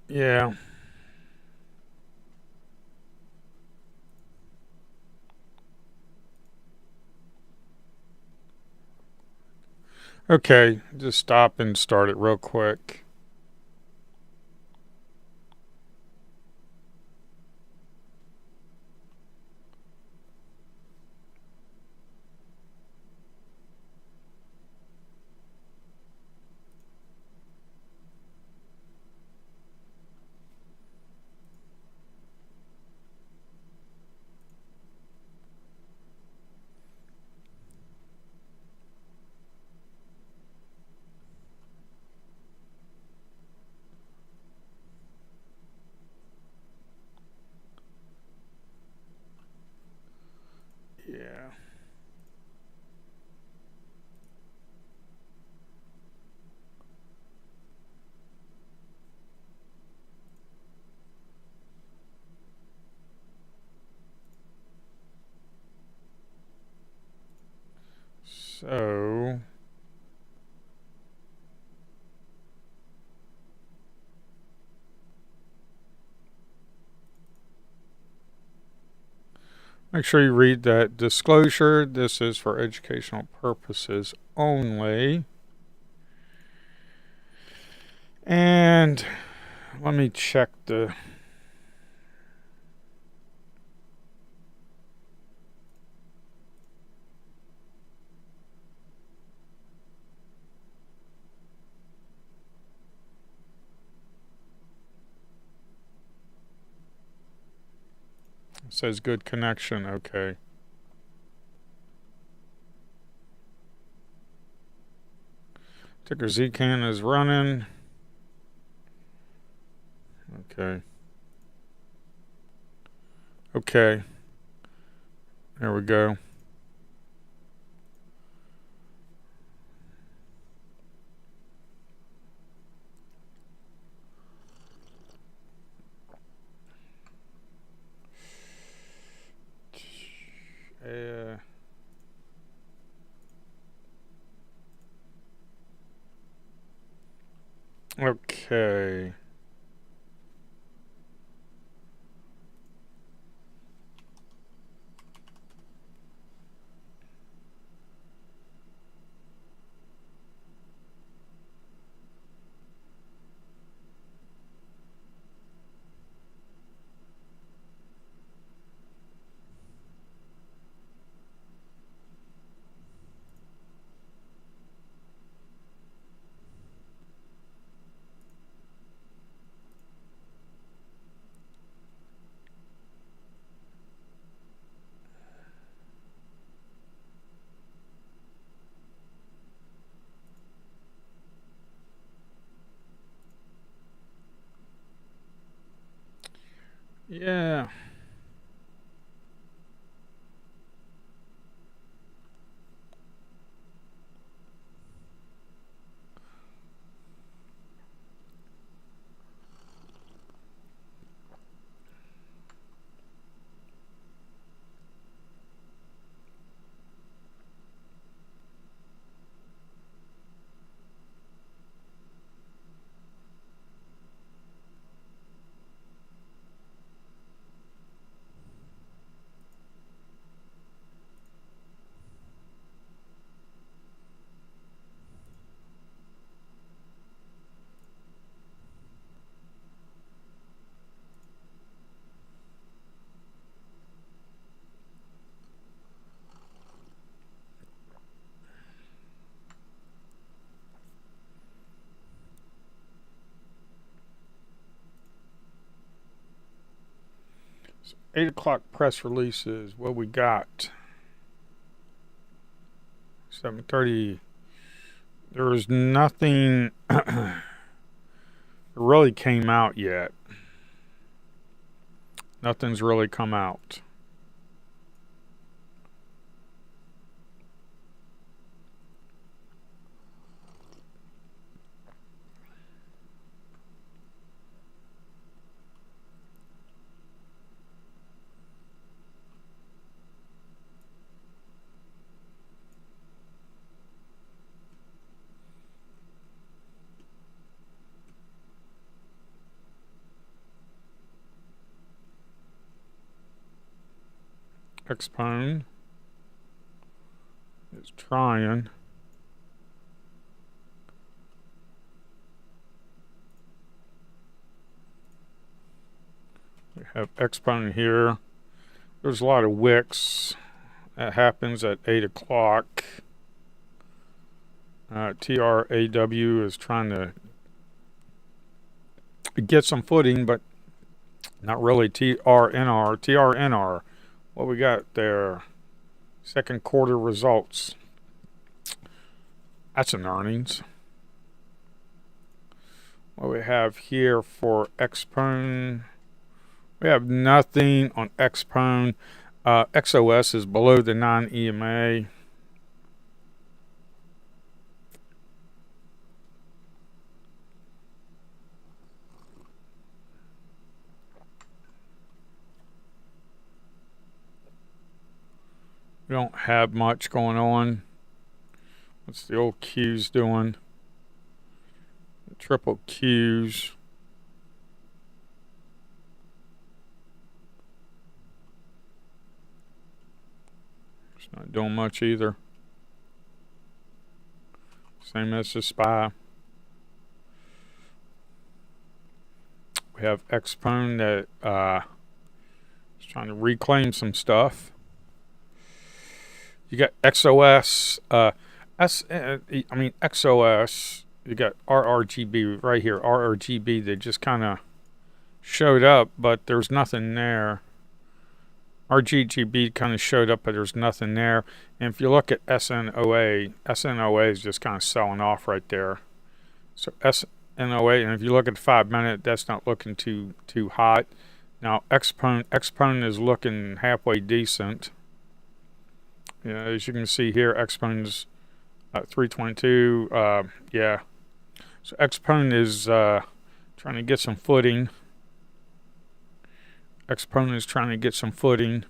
Yeah. Okay, just stop and start it real quick. Yeah. So, make sure you read that disclosure. This is for educational purposes only. And let me check the. It says good connection. Okay. Ticker Zcan is running. Okay. Okay. There we go. Uh, okay. Yeah. So 8 o'clock press releases. What we got? 7:30. There was nothing that really came out yet. Nothing's really come out. Xpone is trying. We have Xpone here. There's a lot of wicks. That happens at 8 o'clock. TRAW is trying to get some footing, but not really. TRNR. What we got there? Second quarter results. That's an earnings. What we have here for Xpone, we have nothing on Xpone. XOS is below the non-EMA. We don't have much going on. What's the old Q's doing? The triple Q's. It's not doing much either. Same as the SPY. We have Xpone that is trying to reclaim some stuff. You got XOS, XOS. You got RRGB right here. RRGB, they just kind of showed up, but there's nothing there. RGGB kind of showed up, but there's nothing there. And if you look at SNOA, SNOA is just kind of selling off right there. So SNOA, and if you look at the 5-minute, that's not looking too hot. Now Xpone is looking halfway decent. Yeah, as you can see here, Xpone's 322. Yeah, so Xpone is trying to get some footing. Xpone is trying to get some footing.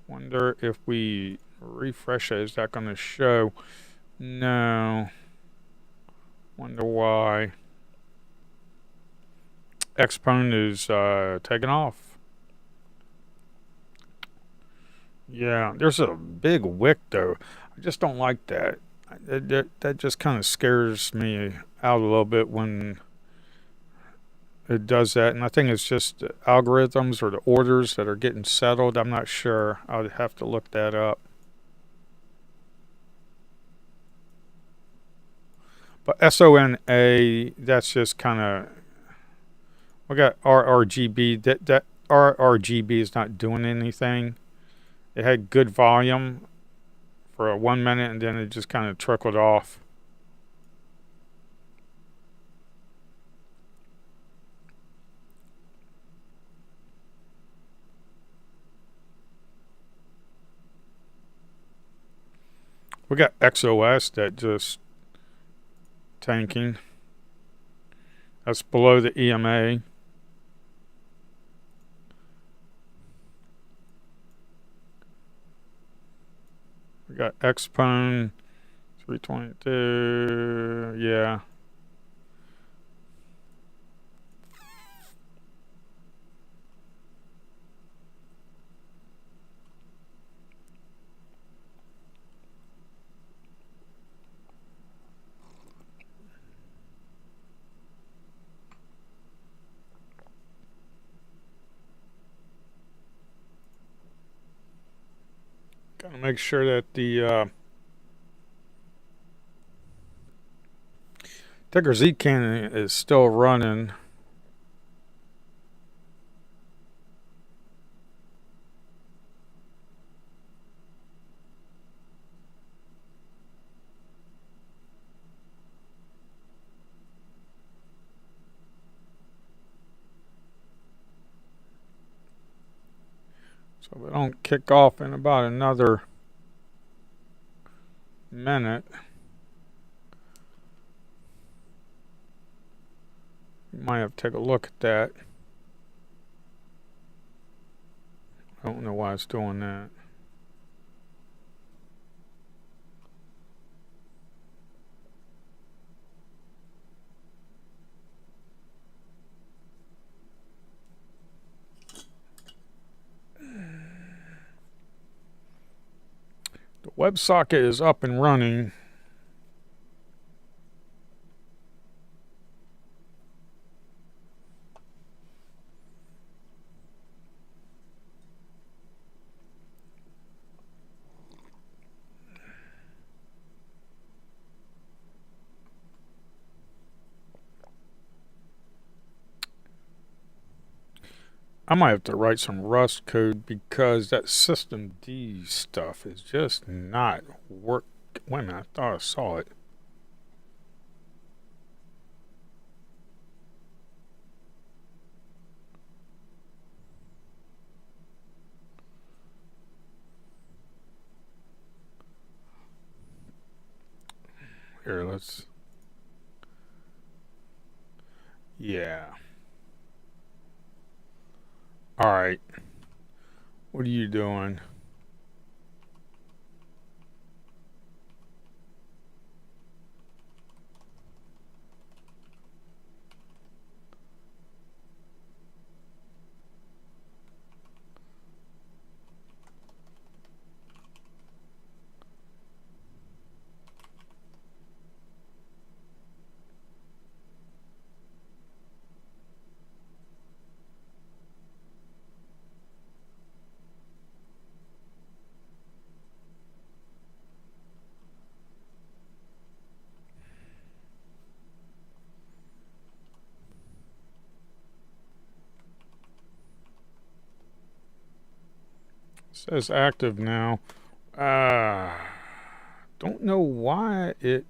Wonder if we refresh it, is that going to show? No. Wonder why. Xpone is taking off. Yeah, there's a big wick though. I just don't like that. That just kind of scares me out a little bit when it does that. And I think it's just the algorithms or the orders that are getting settled. I'm not sure. I would have to look that up. But SONA, that's just kind of, we got RRGB. That RRGB is not doing anything. It had good volume for a 1 minute, and then it just kind of trickled off. We got XOS that just tanking. That's below the EMA. We got Xpone 322. Yeah. Gotta make sure that the Ticker Zcan is still running. So if we don't kick off in about another minute, you might have to take a look at that. I don't know why it's doing that. WebSocket is up and running. I might have to write some Rust code because that system D stuff is just not work. Wait a minute, I thought I saw it. Here, let's. Yeah. Alright. What are you doing? Says active now. Don't know why it.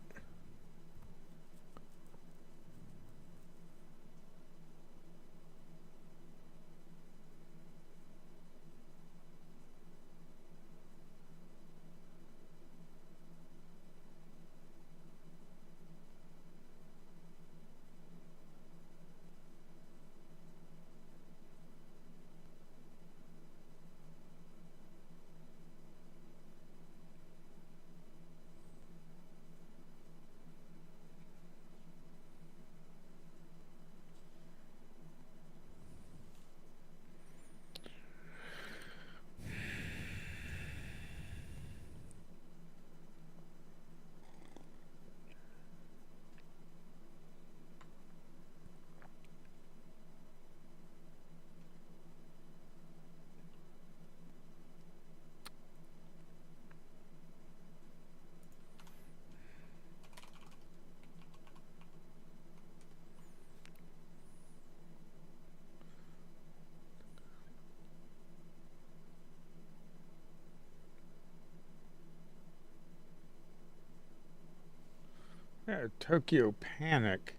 Yeah, Tokyo Panic.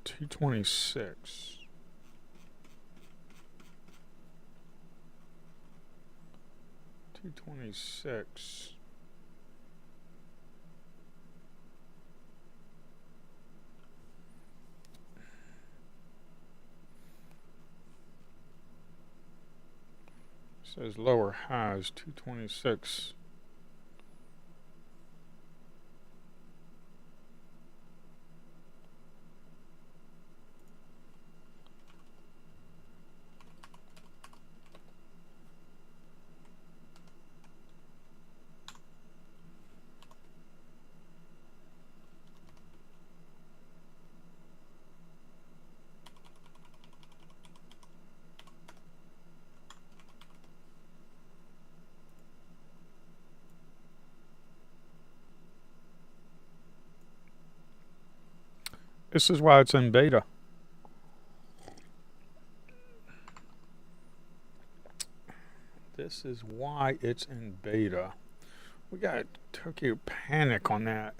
$226. $226. Says lower highs 226. This is why it's in beta. This is why it's in beta. We got Tokyo Panic on that.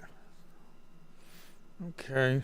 Okay.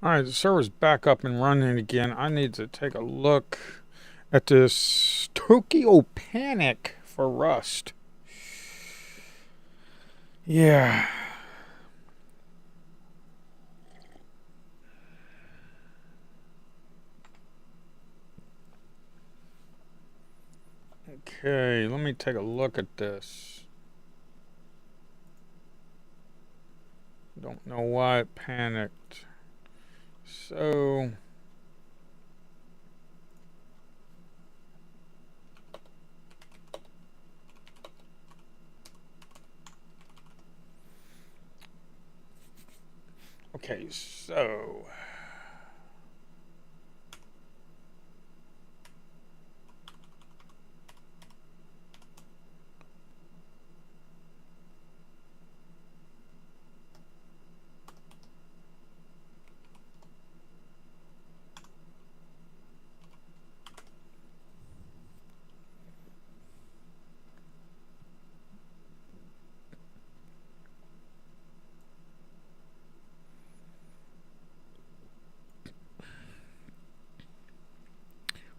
Alright, the server's back up and running again. I need to take a look at this Tokyo Panic for Rust. Yeah. Okay, let me take a look at this. Don't know why it panicked. So okay, so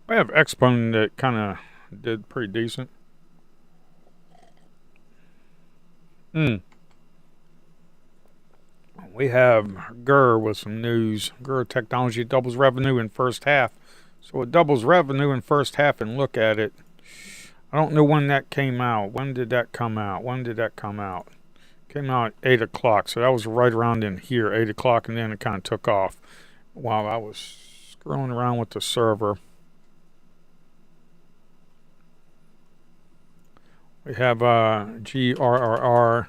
we have Exponent that kind of did pretty decent. We have GUR with some news. GUR Technology doubles revenue in first half. So it doubles revenue in first half, and look at it. I don't know when that came out. When did that come out? Came out at 8 o'clock. So that was right around in here, 8 o'clock, and then it kind of took off while I was scrolling around with the server. We have GRRR.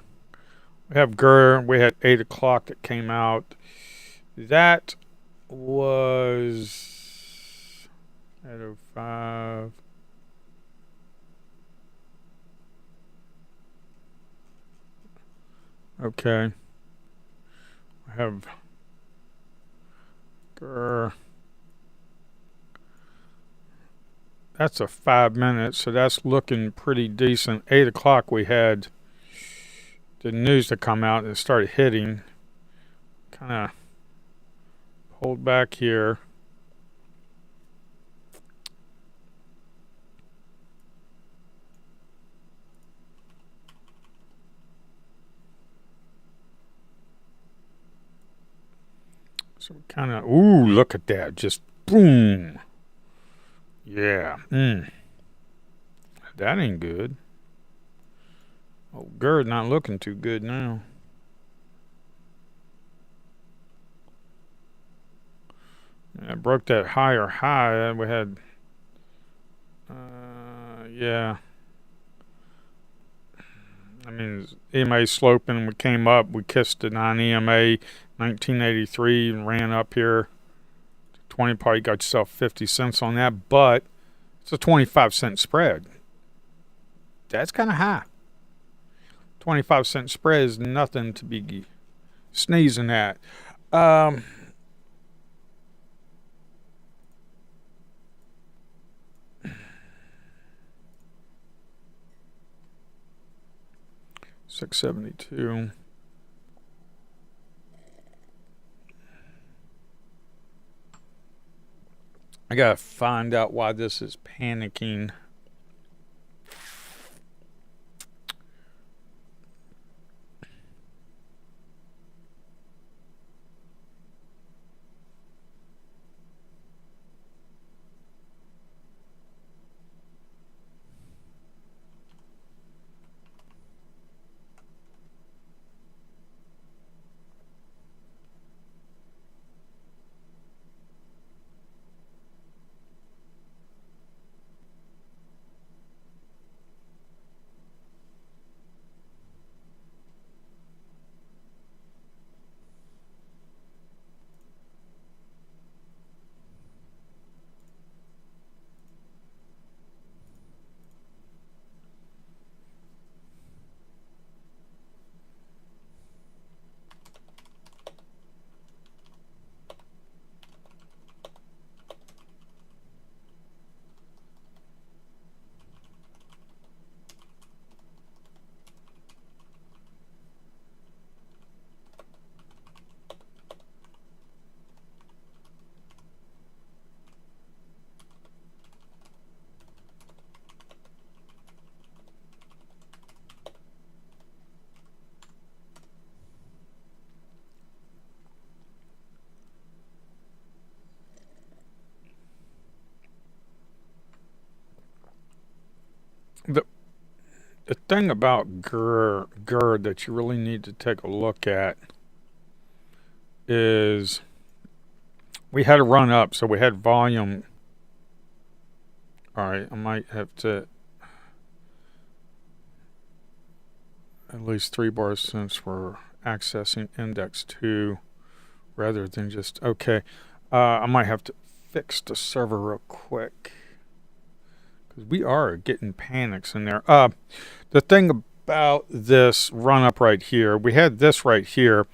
We have GUR. We had 8 o'clock that came out. That was 8:05. Okay. I have GUR. That's a 5 minutes, so that's looking pretty decent. 8 o'clock we had the news to come out and it started hitting. Kind of pulled back here. So kind of, ooh, look at that. Just boom. Yeah. That ain't good. Oh, GUR not looking too good now. I broke that higher high. We had, yeah. I mean, EMA sloping. We came up. We kissed the 9 EMA 1983 and ran up here. 20 probably got yourself 50 cents on that, but it's a 25-cent spread. That's kind of high. 25-cent spread is nothing to be sneezing at. 672. I gotta find out why this is panicking. the the thing about GER that you really need to take a look at is we had a run up, so we had volume. All right, I might have to at least 3 bars since we're accessing index 2 rather than just okay. I might have to fix the server real quick because we are getting panics in there. The thing about this run up right here, we had this right here.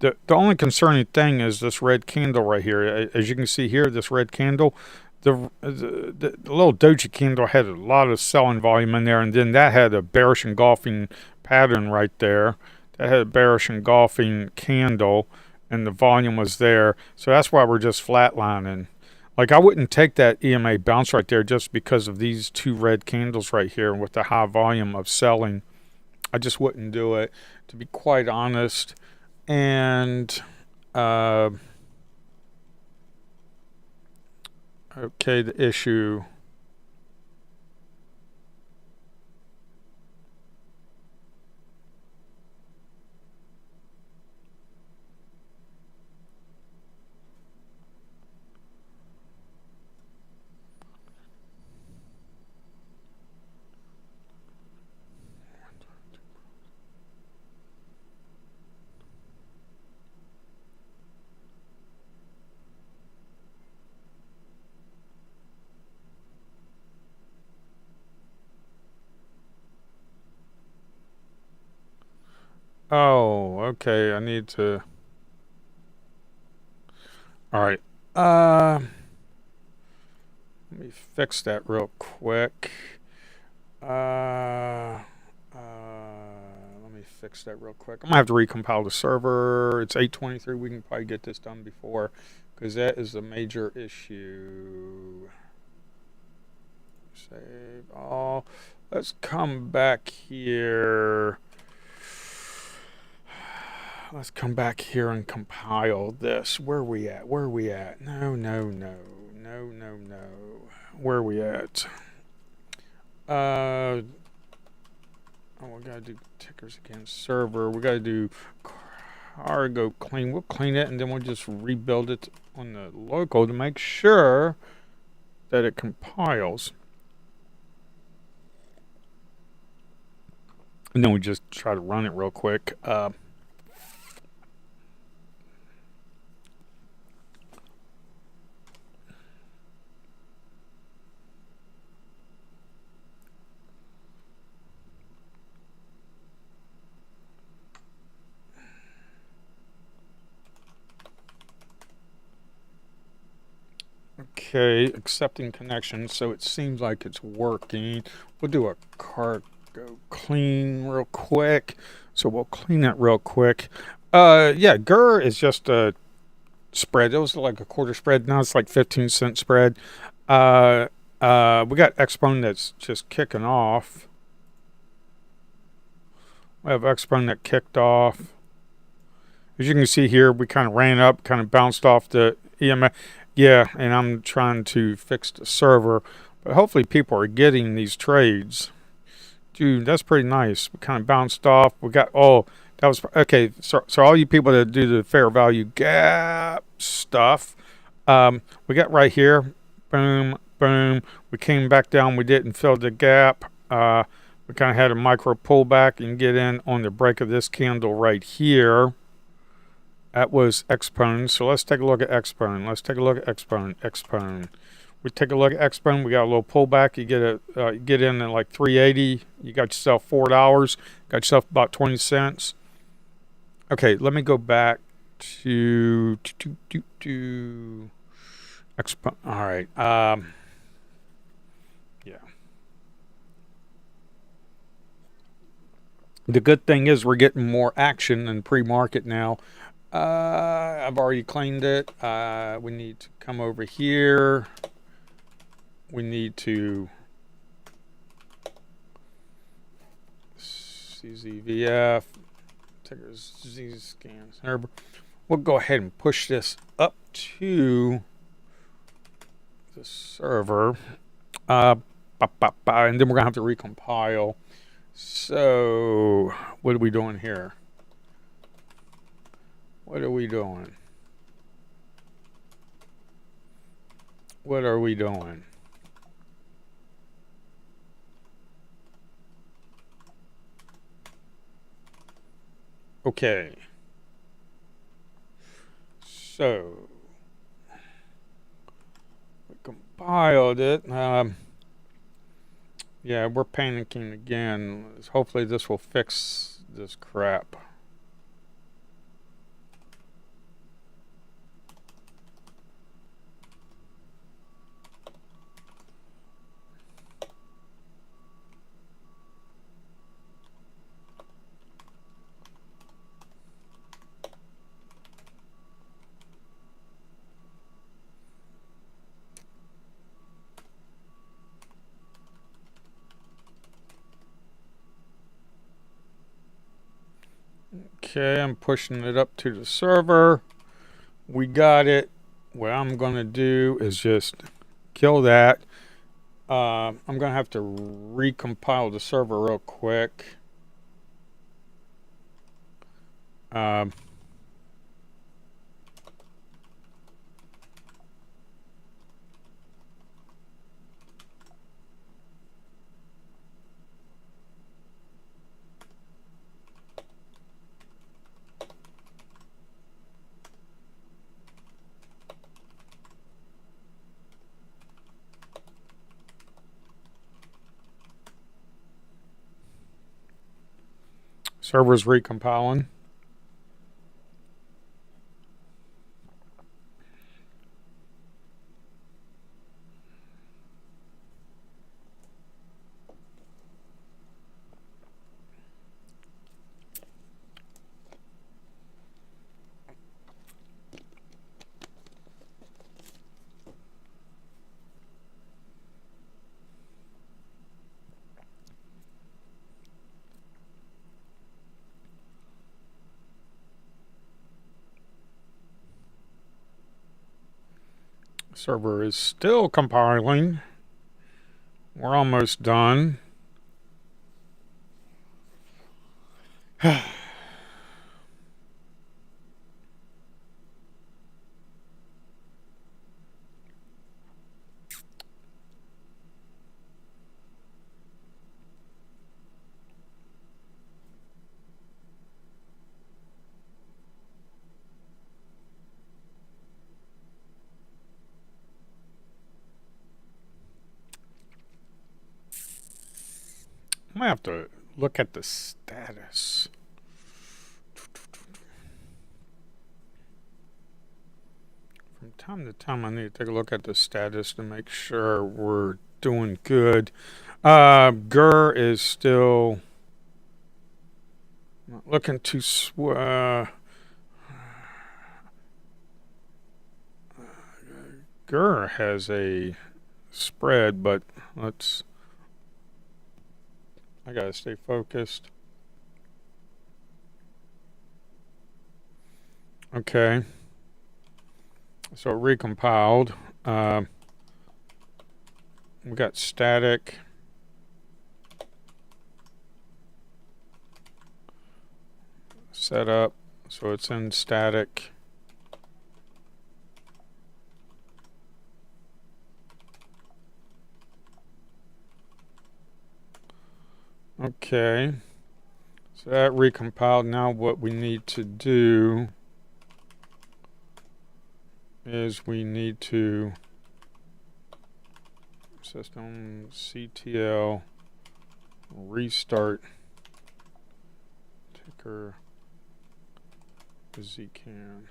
The only concerning thing is this red candle right here. As you can see here, this red candle, the little doji candle had a lot of selling volume in there, and then that had a bearish engulfing pattern right there. That had a bearish engulfing candle, and the volume was there. So that's why we're just flatlining. Like, I wouldn't take that EMA bounce right there just because of these 2 red candles right here with the high volume of selling. I just wouldn't do it, to be quite honest. And okay, the issue. Oh, okay, I need to. All right. Let me fix that real quick. Let me fix that real quick. I'm gonna have to recompile the server. It's 8:23. We can probably get this done before, because that is a major issue. Save all. Let's come back here. Let's come back here and compile this. Where are we at? Where are we at? No. Where are we at? Oh, we gotta do Ticker Zcan server. We gotta do cargo clean. We'll clean it and then we'll just rebuild it on the local to make sure that it compiles. And then we just try to run it real quick. Okay, accepting connection, so it seems like it's working. We'll do a cargo clean real quick. So we'll clean that real quick. Yeah, GER is just a spread. It was like a quarter spread. Now it's like 15-cent spread. We got Exponent that's just kicking off. We have Exponent that kicked off. As you can see here, we kind of ran up, kind of bounced off the EMA. Yeah, and I'm trying to fix the server, but hopefully people are getting these trades. Dude, that's pretty nice. We kind of bounced off. We got, oh, that was, okay, so all you people that do the fair value gap stuff, we got right here, boom, boom. We came back down. We didn't fill the gap. We kind of had a micro pullback and get in on the break of this candle right here. That was Exponent. So let's take a look at Exponent. Let's take a look at Exponent. We take a look at Exponent. We got a little pullback. You get in at like 380. You got yourself $4. Got yourself about 20 cents. Okay, let me go back to Exponent. All right. Yeah. The good thing is we're getting more action in pre-market now. I've already cleaned it. We need to come over here. We need to CZVF, Ticker Zcan server. We'll go ahead and push this up to the server. and then we're gonna have to recompile. So what are we doing here? What are we doing? What are we doing? Okay. So we compiled it. Yeah, we're panicking again. Hopefully this will fix this crap. Okay, I'm pushing it up to the server. We got it. What I'm going to do is just kill that. I'm going to have to recompile the server real quick. Server's recompiling. Server is still compiling. We're almost done. I might have to look at the status. From time to time, I need to take a look at the status to make sure we're doing good. GUR is still not looking too GUR has a spread, but I gotta stay focused. Okay. So it recompiled. We got static. Set up. So it's in static. Okay. So that recompiled. Now what we need to do is we need to system CTL restart Ticker Zcan.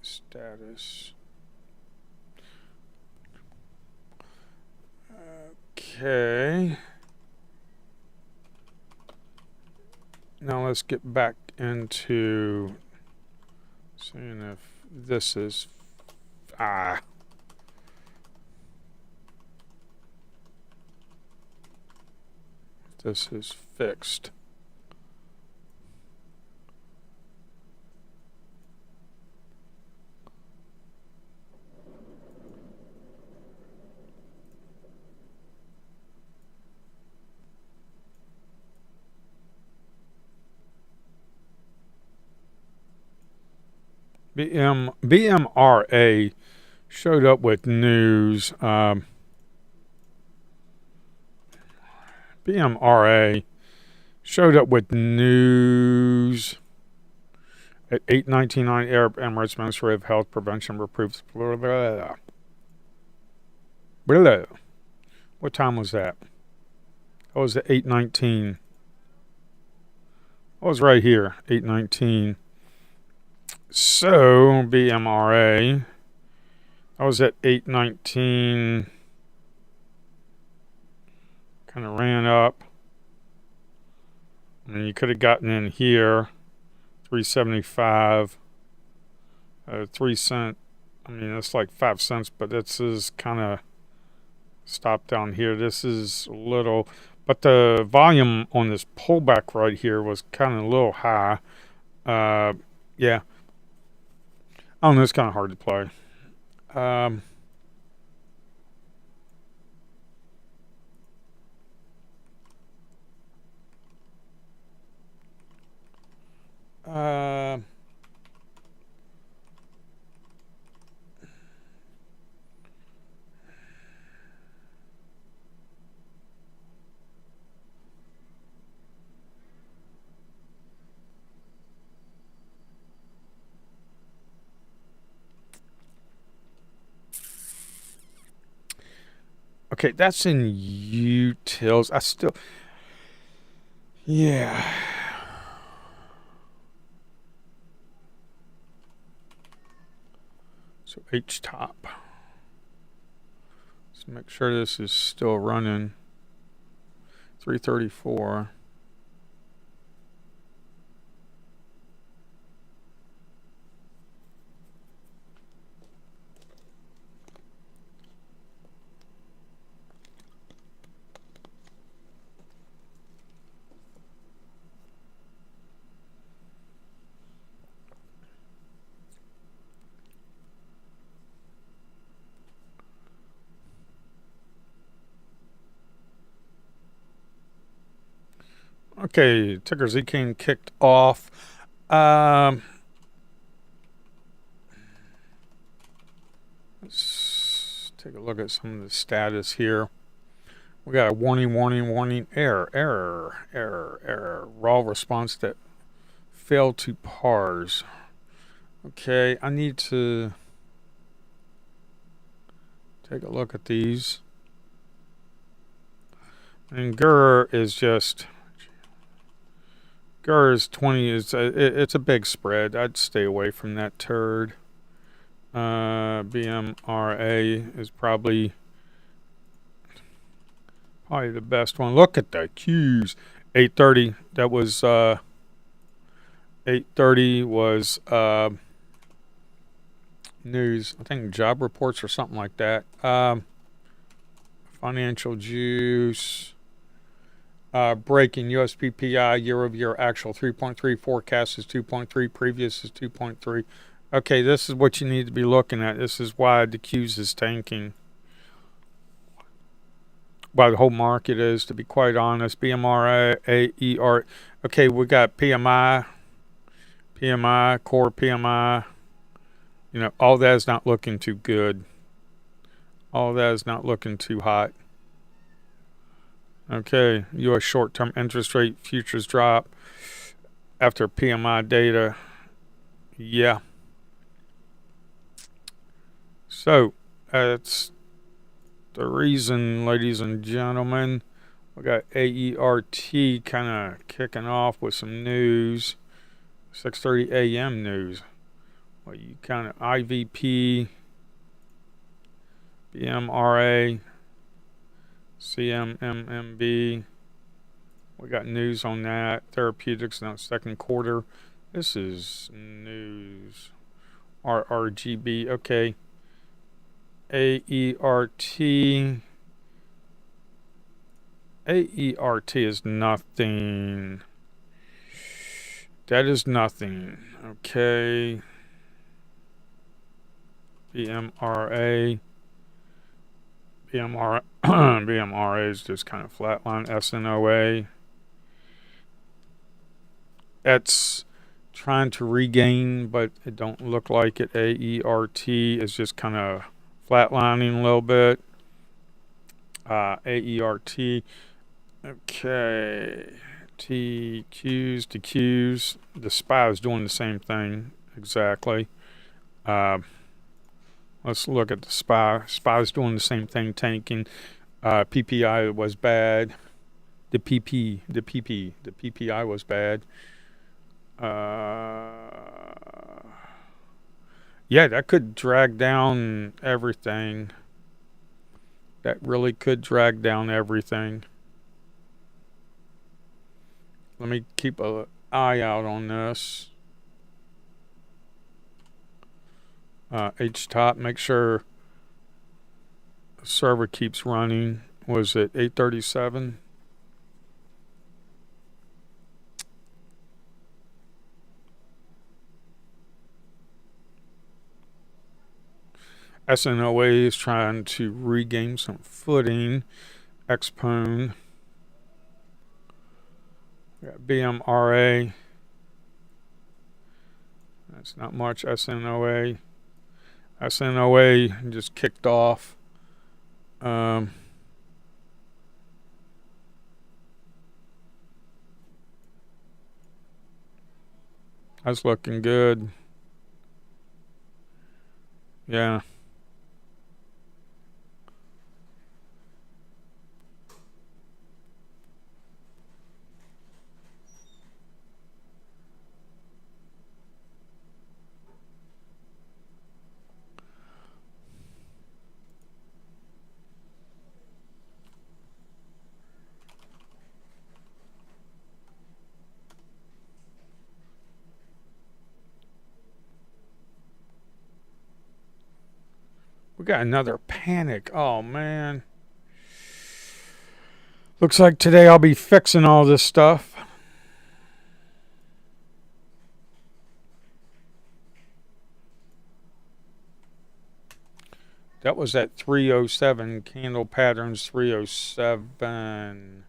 Status. Okay. Now let's get back into seeing if this is this is fixed. BMRA showed up with news. BMRA showed up with news at 8:99 Arab Emirates Ministry of Health Prevention approves. Blah, blah, blah, blah. What time was that? That was at 8:19. I was right here, 8:19. So BMRA, I was at 8:19. Kind of ran up. And you could have gotten in here, 375, 3 cent. I mean, it's like 5 cents, but this is kind of stopped down here. This is a little, but the volume on this pullback right here was kind of a little high. Yeah. I don't know, it's kind of hard to play. Okay, that's in utils. I still, yeah. So H top. Let's make sure this is still running. 334. Okay, Ticker Zcan kicked off. Let's take a look at some of the status here. We got a warning, error. Raw response that failed to parse. Okay, I need to take a look at these. And GER is just, GER is 20, it's a big spread. I'd stay away from that turd. BMRA is probably the best one. Look at the Qs. 830. That was 830 was news. I think job reports or something like that. Financial juice. Breaking US PPI year-over-year actual 3.3, forecast is 2.3, previous is 2.3. Okay, this is what you need to be looking at. This is why the Qs is tanking. Why the whole market is, to be quite honest. BMRA, AER. Okay, we got PMI, core PMI. You know, all that is not looking too good. All that is not looking too hot. Okay, U.S. short-term interest rate futures drop after PMI data. Yeah. So, that's the reason, ladies and gentlemen. We got AERT kind of kicking off with some news. 6:30 a.m. news. Well, you kind of IVP, BMRA, CMMB. We got news on that. Therapeutics now second quarter. This is news. RRGB. Okay. AERT. AERT is nothing. That is nothing. Okay. BMRA. BMRA is just kind of flatline. SNOA. It's trying to regain, but it don't look like it. AERT is just kind of flatlining a little bit. AERT. Okay. TQs to Qs. The SPY is doing the same thing exactly. Let's look at the SPY. SPY is doing the same thing, tanking. PPI was bad. The PPI was bad. Yeah, that could drag down everything. That really could drag down everything. Let me keep an eye out on this. H-top, make sure the server keeps running. Was it 837? SNOA is trying to regain some footing. Xpone. Got BMRA. That's not much. SNOA. SNOA just kicked off. That's looking good. Yeah. We got another panic. Oh, man. Looks like today I'll be fixing all this stuff. That was at 307. Candle patterns 307.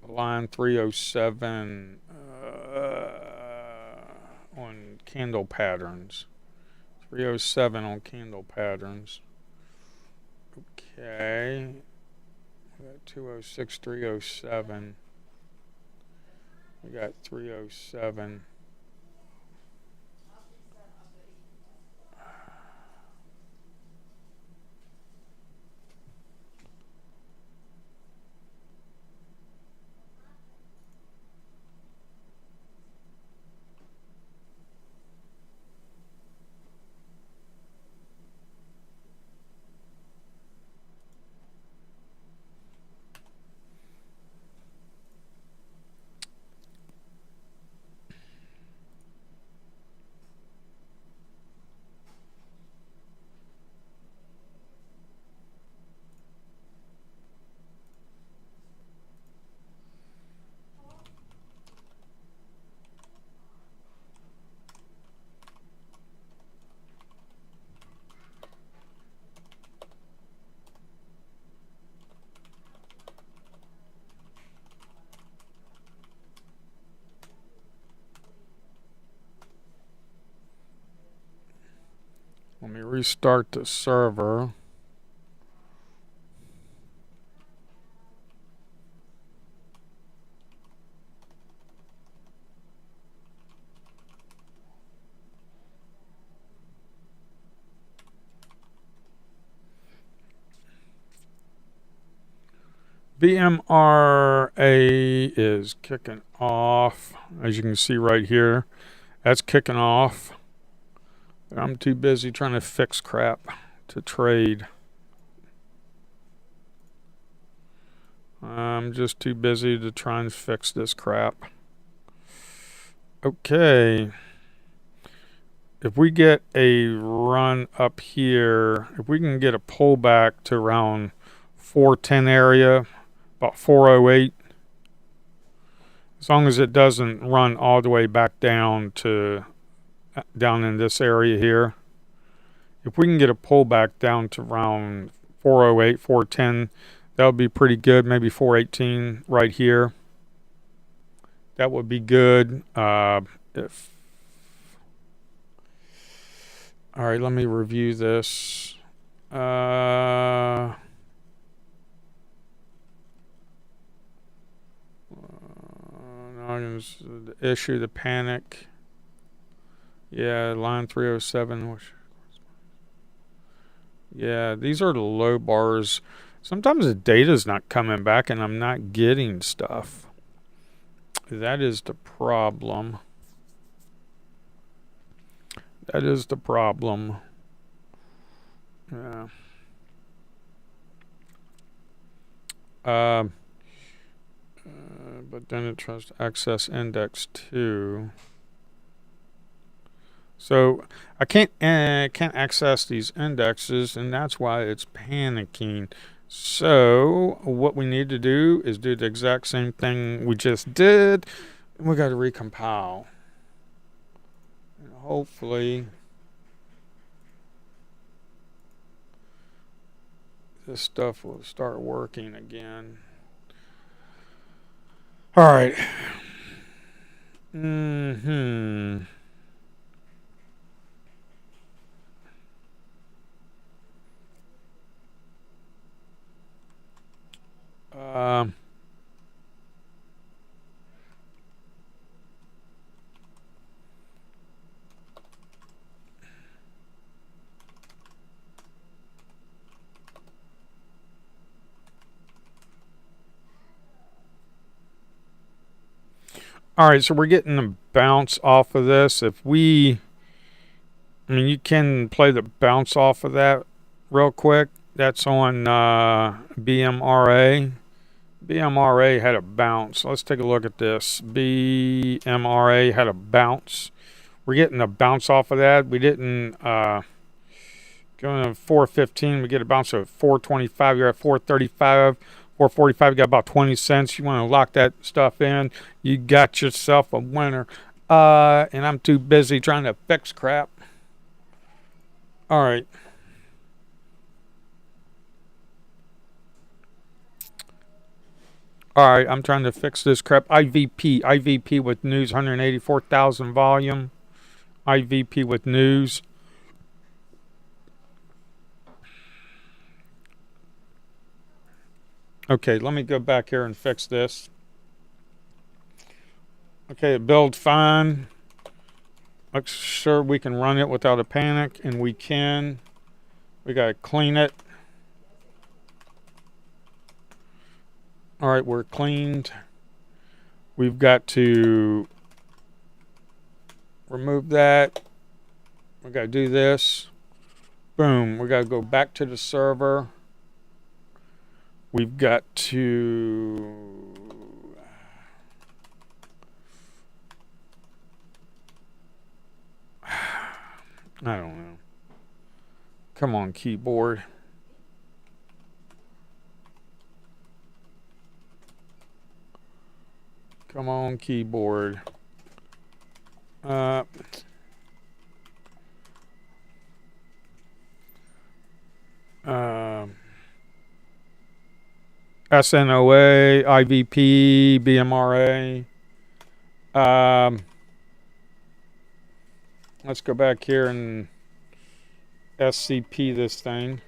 Line 307 on candle patterns. 307 on candle patterns. Okay. We got 206, 307. We got 307. Let me restart the server. BMRA is kicking off, as you can see right here. That's kicking off. I'm too busy trying to fix crap to trade. I'm just too busy to try and fix this crap. Okay. If we get a run up here, if we can get a pullback to around 410 area, about 408, as long as it doesn't run all the way back down to down in this area here. If we can get a pullback down to around 408, 410, that would be pretty good. Maybe 418 right here. That would be good. If All right, let me review this. The issue, the panic. Yeah, line 307. Yeah, these are the low bars. Sometimes the data's not coming back and I'm not getting stuff. That is the problem. That is the problem. Yeah. But then it tries to access index 2. So I can't access these indexes, and that's why it's panicking. So what we need to do is do the exact same thing we just did. We got to recompile. And hopefully this stuff will start working again. All right. All right, so we're getting a bounce off of this. I mean, you can play the bounce off of that real quick. That's on BMRA. BMRA had a bounce. Let's take a look at this. BMRA had a bounce. We're getting a bounce off of that. We didn't going to 415. We get a bounce at 425. You're at 435. 445, you got about 20 cents. You want to lock that stuff in. You got yourself a winner. And I'm too busy trying to fix crap. All right. All right, I'm trying to fix this crap. IVP with news, 184,000 volume. IVP with news. Okay, let me go back here and fix this. Okay, it builds fine. Looks sure we can run it without a panic, and we can. We gotta clean it. All right, we're cleaned. We've got to remove that. We gotta do this. Boom, we gotta go back to the server. We've got to I don't know. Come on, keyboard. Come on, keyboard. SNOA, IVP, BMRA. Let's go back here and SCP this thing.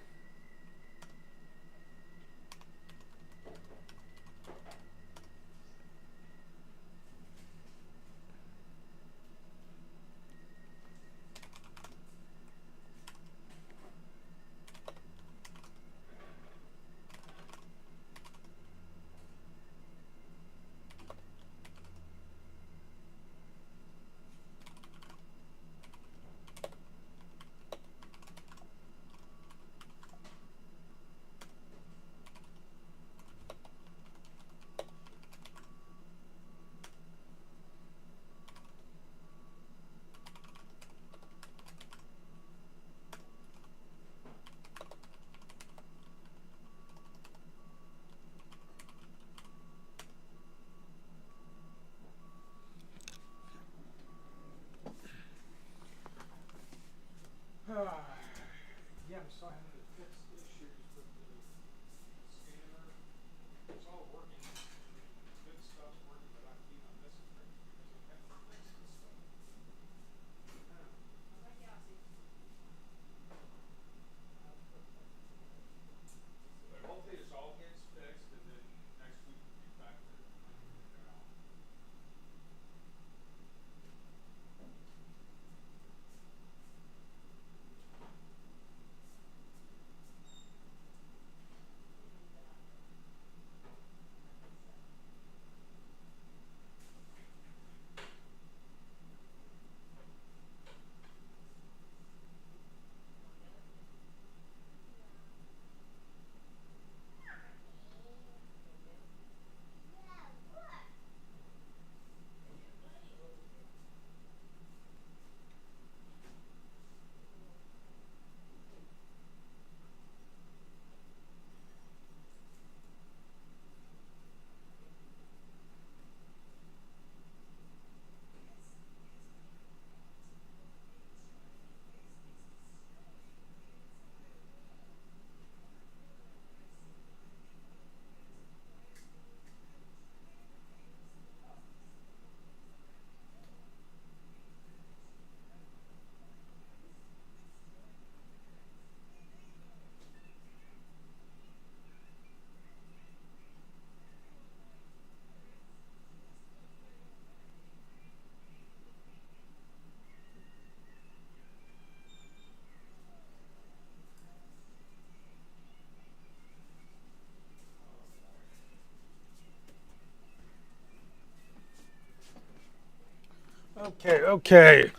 Okay,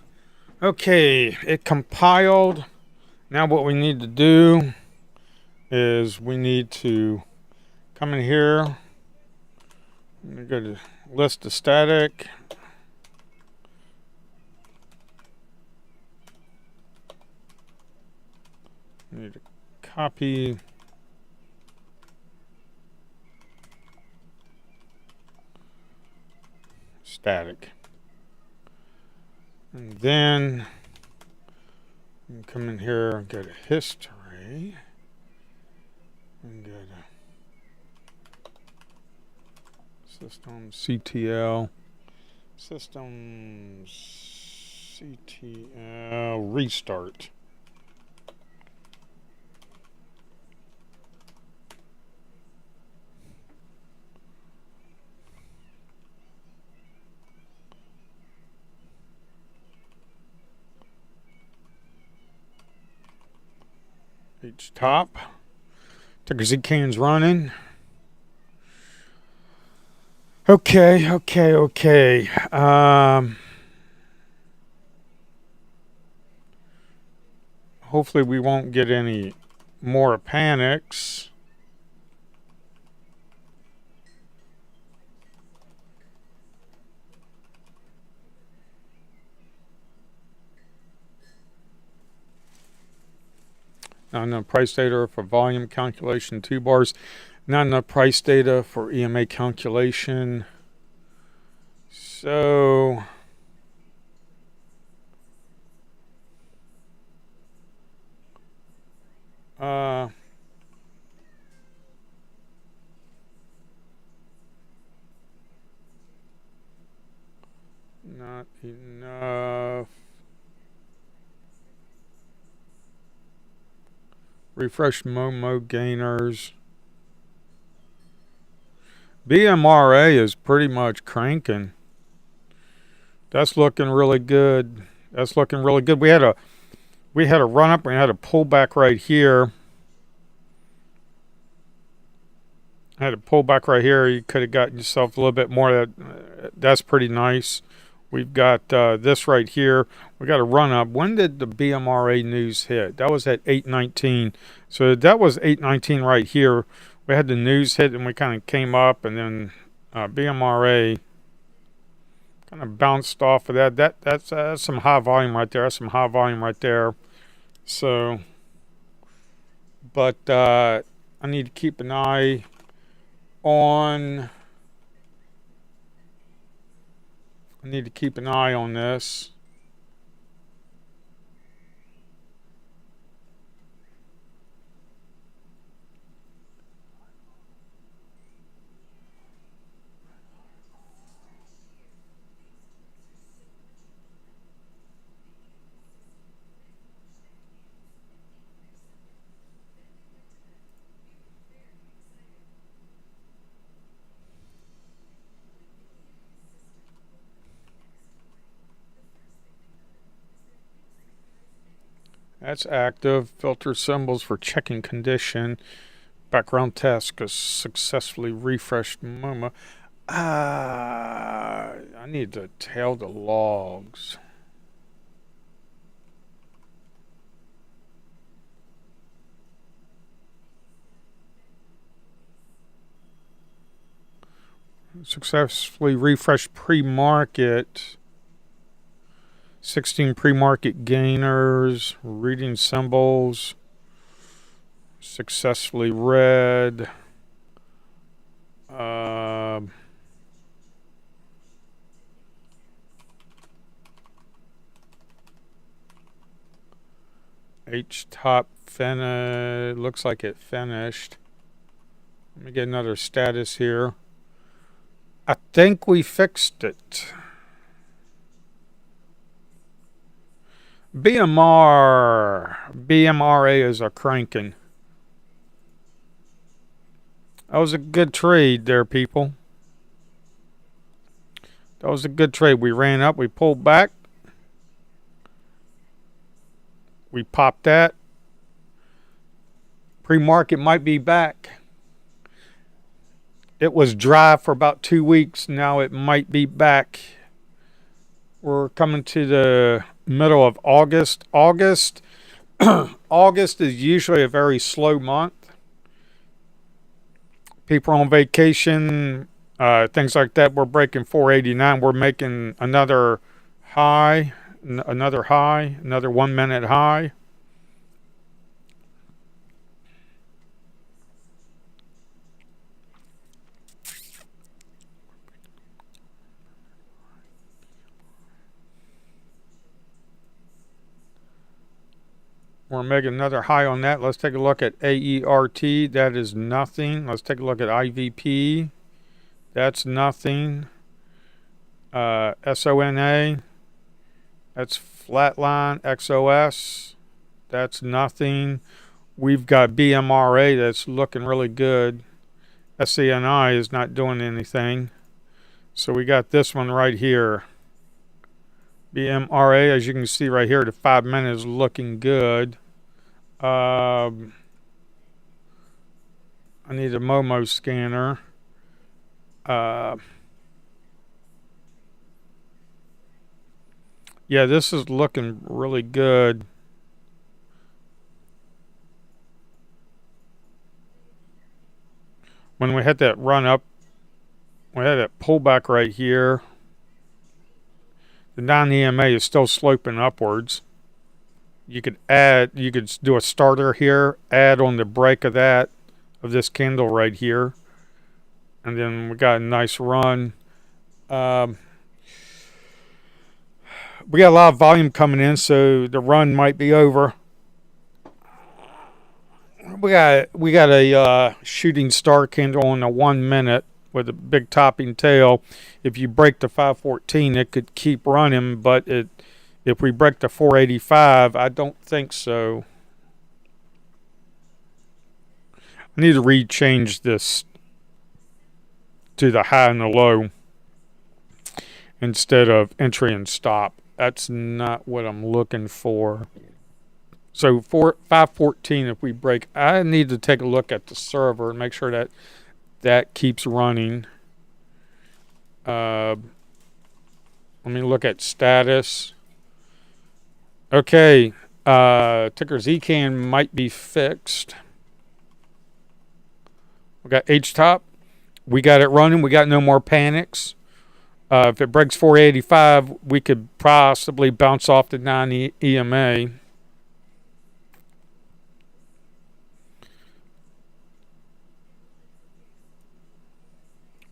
it compiled. Now what we need to do is we need to come in here. I'm going to go to list of static. I need to copy static. And then you can come in here and go to history. And go to system CTL. System CTL restart. H top. Ticker Zcan's running. Okay. Hopefully we won't get any more panics. Not enough price data for volume calculation, 2 bars. Not enough price data for EMA calculation. So not enough. Refresh Momo gainers. BMRA is pretty much cranking. That's looking really good. We had a run up. We had a pullback right here. You could have gotten yourself a little bit more. That's pretty nice. We've got this right here. We got a run up. When did the BMRA news hit? That was at 8:19. So that was 8:19 right here. We had the news hit and we kind of came up, and then BMRA kind of bounced off of that. That's some high volume right there. So, but I need to keep an eye on. This. That's active. Filter symbols for checking condition. Background task is successfully refreshed. Momo. I need to tail the logs. Successfully refreshed pre-market. 16 pre-market gainers, reading symbols, successfully read. H-top looks like it finished. Let me get another status here. I think we fixed it. BMRA is a cranking. That was a good trade there, people. That was a good trade. We ran up, we pulled back. We popped that. Pre-market might be back. It was dry for about 2 weeks. Now it might be back. We're coming to the middle of August. August is usually a very slow month. People on vacation, things like that. We're breaking 489. We're making another high, another 1 minute high. We're making another high on that. Let's take a look at AERT. That is nothing. Let's take a look at IVP. That's nothing. SONA. That's flatline. XOS. That's nothing. We've got BMRA that's looking really good. SCNI is not doing anything. So we got this one right here. BMRA, as you can see right here, the 5 minute is looking good. I need a Momo scanner. Yeah, this is looking really good. When we had that run up, we had that pullback right here. The non-EMA is still sloping upwards. You could do a starter here, add on the break of this candle right here. And then we got a nice run. We got a lot of volume coming in, so the run might be over. We got a shooting star candle on the 1 minute with a big topping tail. If you break the 514, it could keep running, but if we break the 485, I don't think so. I need to rechange this to the high and the low instead of entry and stop. That's not what I'm looking for. So 514, if we break, I need to take a look at the server and make sure that keeps running. Let me look at status. Okay, Ticker Zcan might be fixed. We got H-top. We got it running. We got no more panics. If it breaks 485, we could possibly bounce off the non-EMA.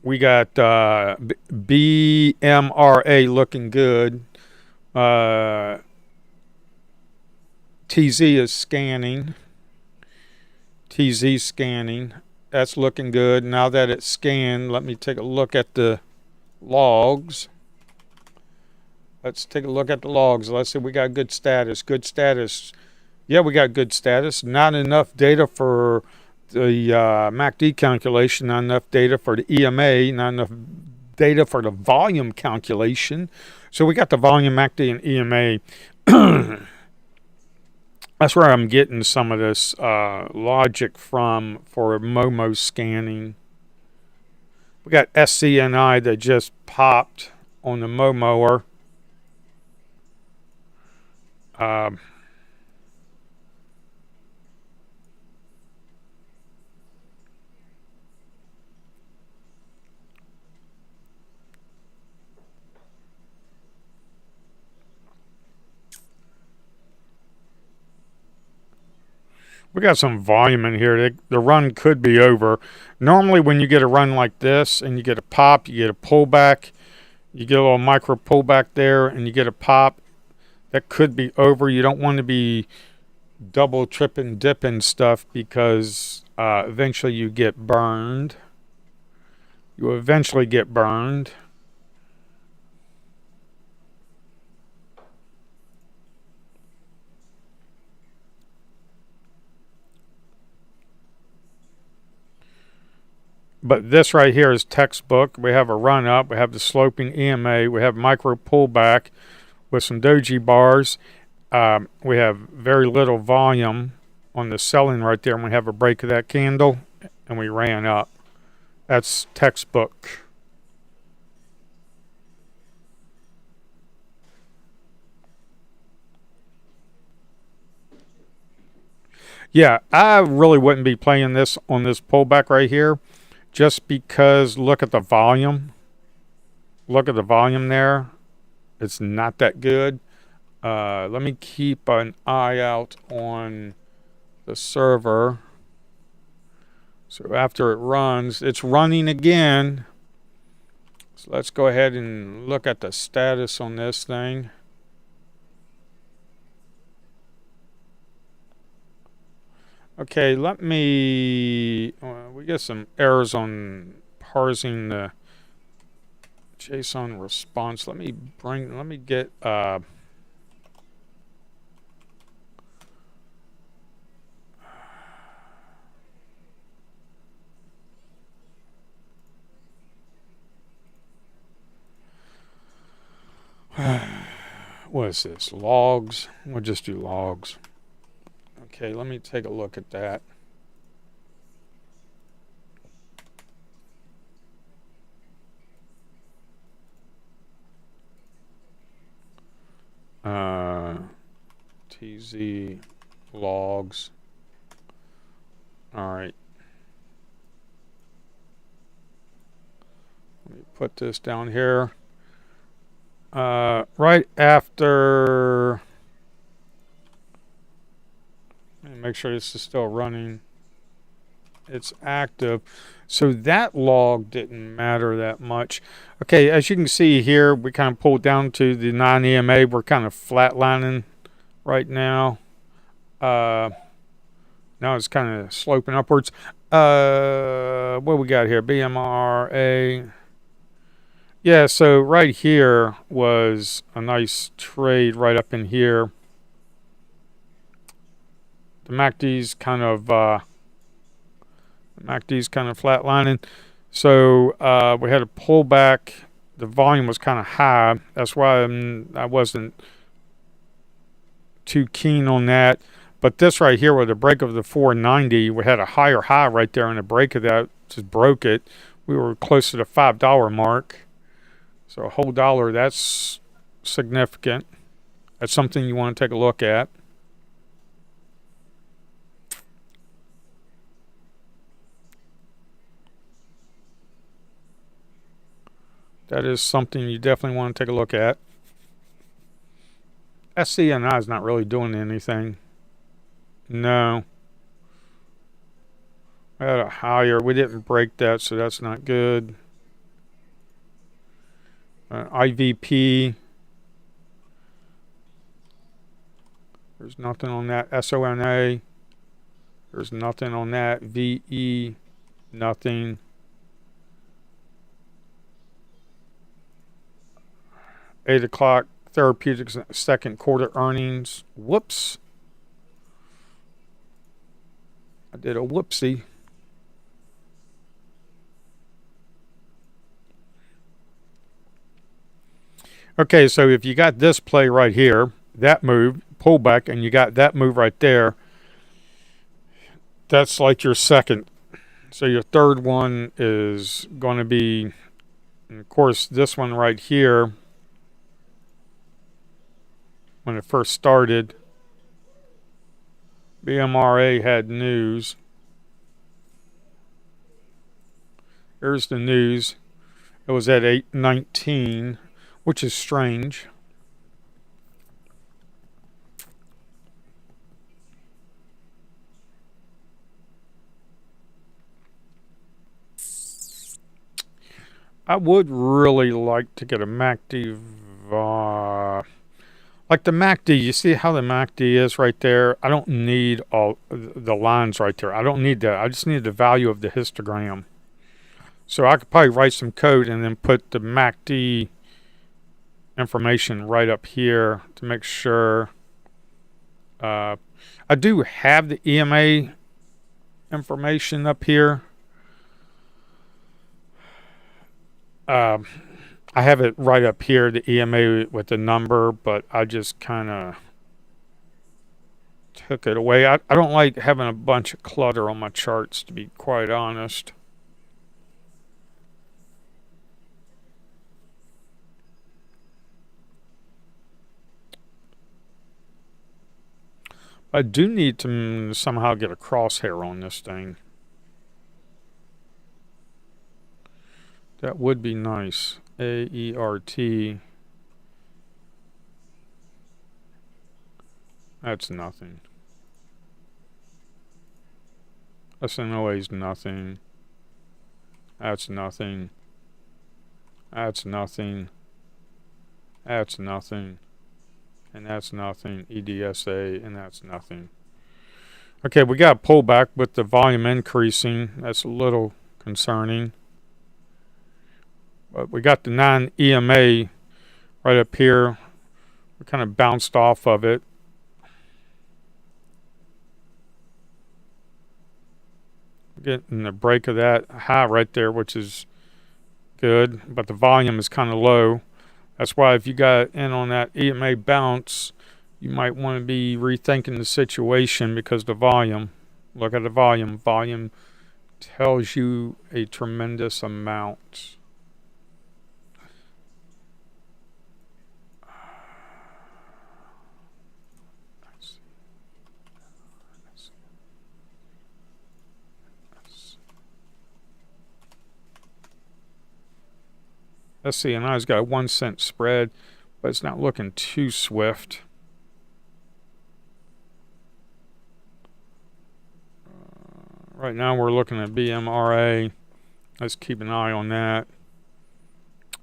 We got BMRA looking good. TZ is scanning. TZ scanning. That's looking good. Now that it's scanned, let me take a look at the logs. Let's take a look at the logs. Let's see, we got good status. Good status. Yeah, we got good status. Not enough data for the MACD calculation, not enough data for the EMA, not enough data for the volume calculation. So we got the volume, MACD, and EMA. That's where I'm getting some of this logic from for Momo scanning. We got SCNI that just popped on the Momoer. We got some volume in here. The run could be over. Normally when you get a run like this and you get a pop, you get a pullback, you get a little micro pullback there and you get a pop, that could be over. You don't want to be double, tripping, dipping stuff because eventually you get burned. You eventually get burned. But this right here is textbook. We have a run up. We have the sloping EMA. We have micro pullback with some doji bars. We have very little volume on the selling right there. And we have a break of that candle and we ran up. That's textbook. Yeah, I really wouldn't be playing this on this pullback right here, just because look at the volume. Look at the volume there. It's not that good. Let me keep an eye out on the server. So after it runs, it's running again. So let's go ahead and look at the status on this thing. Okay, let me. We get some errors on parsing the JSON response. Let me get. What is this? Logs? We'll just do logs. Okay, let me take a look at that. TZ logs. All right. Let me put this down here. Right after. Make sure this is still running. It's active. So that log didn't matter that much. Okay, as you can see here, we kind of pulled down to the non-EMA. We're kind of flatlining right now. Now it's kind of sloping upwards. What we got here? BMRA. Yeah, so right here was a nice trade right up in here. The MACD's kind of flatlining. So we had a pullback. The volume was kind of high. That's why I wasn't too keen on that. But this right here with the break of the 490, we had a higher high right there, and the break of that just broke it. We were close to the $5 mark. So a whole dollar, that's significant. That's something you want to take a look at. That is something you definitely want to take a look at. SCNI is not really doing anything. No. We had a higher. We didn't break that, so that's not good. IVP. There's nothing on that. SONA. There's nothing on that. VE. Nothing. Eight o'clock. Therapeutics second quarter earnings. Whoops. I did a whoopsie. Okay, so if you got this play right here, that move, pullback, and you got that move right there, that's like your second. So your third one is going to be, and of course, this one right here, when it first started, BMRA had news. Here's the news. It was at 819, which is strange. I would really like to get a MACD. Like the MACD, you see how the MACD is right there? I don't need all the lines right there. I don't need that. I just need the value of the histogram. So I could probably write some code and then put the MACD information right up here to make sure. I do have the EMA information up here. I have it right up here, the EMA with the number, but I just kind of took it away. I don't like having a bunch of clutter on my charts, to be quite honest. I do need to somehow get a crosshair on this thing. That would be nice. AERT. That's nothing. SNOA is nothing. That's nothing. That's nothing. That's nothing. And that's nothing. EDSA, and that's nothing. Okay, we got a pullback with the volume increasing. That's a little concerning. But we got the non-EMA right up here. We kind of bounced off of it. Getting the break of that high right there, which is good, but the volume is kind of low. That's why if you got in on that EMA bounce, you might want to be rethinking the situation, because the volume, look at the volume. Volume tells you a tremendous amount. Let's see, and I've got a 1 cent spread, but it's not looking too swift. Right now we're looking at BMRA. Let's keep an eye on that.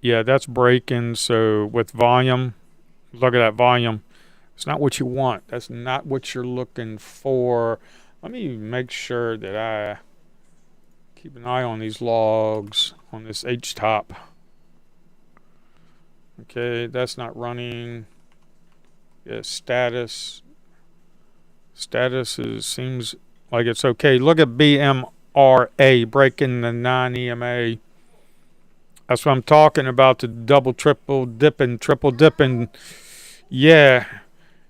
Yeah, that's breaking. So with volume, look at that volume. It's not what you want. That's not what you're looking for. Let me make sure that I keep an eye on these logs on this H-top. Okay, that's not running. Yeah, status. Status seems like it's okay. Look at BMRA breaking the non-EMA. That's what I'm talking about. The double, triple dipping, triple dipping. Yeah,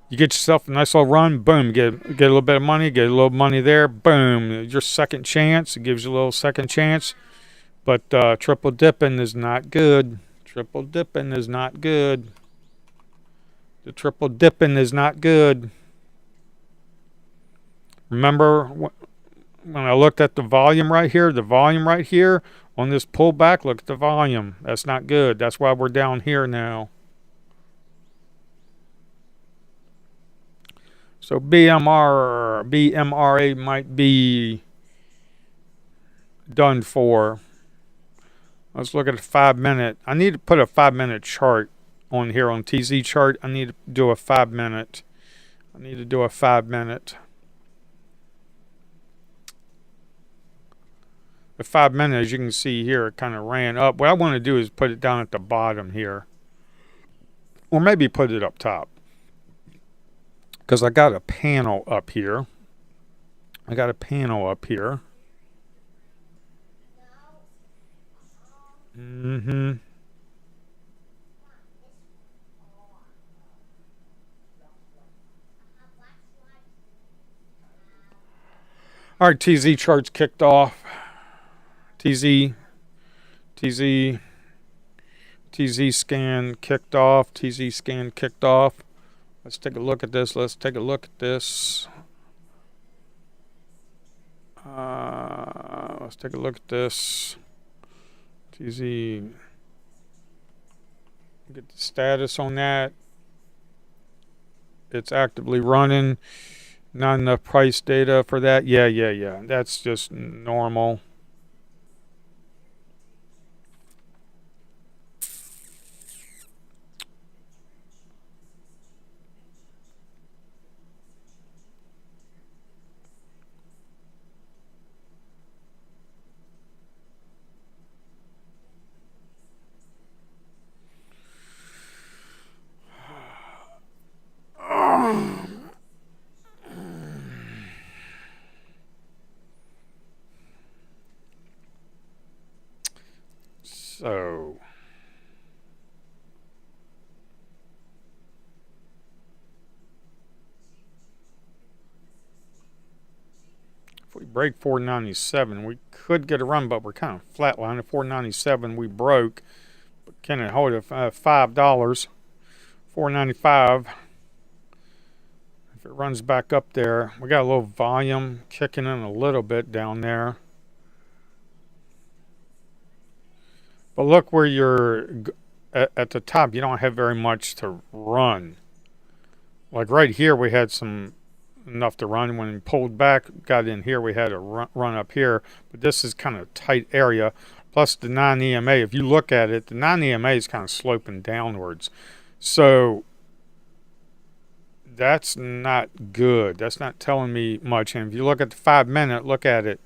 you get yourself a nice little run. Boom, get a little bit of money. Get a little money there. Boom, your second chance. It gives you a little second chance. But triple dipping is not good. Triple dipping is not good. The triple dipping is not good. Remember when I looked at the volume right here, on this pullback, look at the volume. That's not good. That's why we're down here now. So BMRA might be done for. Let's look at a 5 minute. I need to put a 5 minute chart on here on TZ chart. I need to do a 5 minute. The 5 minute, as you can see here, it kind of ran up. What I want to do is put it down at the bottom here. Or maybe put it up top. Because I got a panel up here. Mm-hmm. All right, TZ charts kicked off. TZ scan kicked off. Let's take a look at this. Let's take a look at this. TZ. Get the status on that. It's actively running. Not enough price data for that. Yeah. That's just normal. So if we break 497, we could get a run, but we're kind of flatline. At 497, we broke. But can it hold it $5? 495. If it runs back up there, we got a little volume kicking in a little bit down there. But look where you're at the top, you don't have very much to run. Like right here, we had some enough to run. When we pulled back, got in here, we had a run up here. But this is kind of a tight area. Plus the non-EMA, if you look at it, the non-EMA is kind of sloping downwards. So that's not good. That's not telling me much. And if you look at the 5 minute, look at it.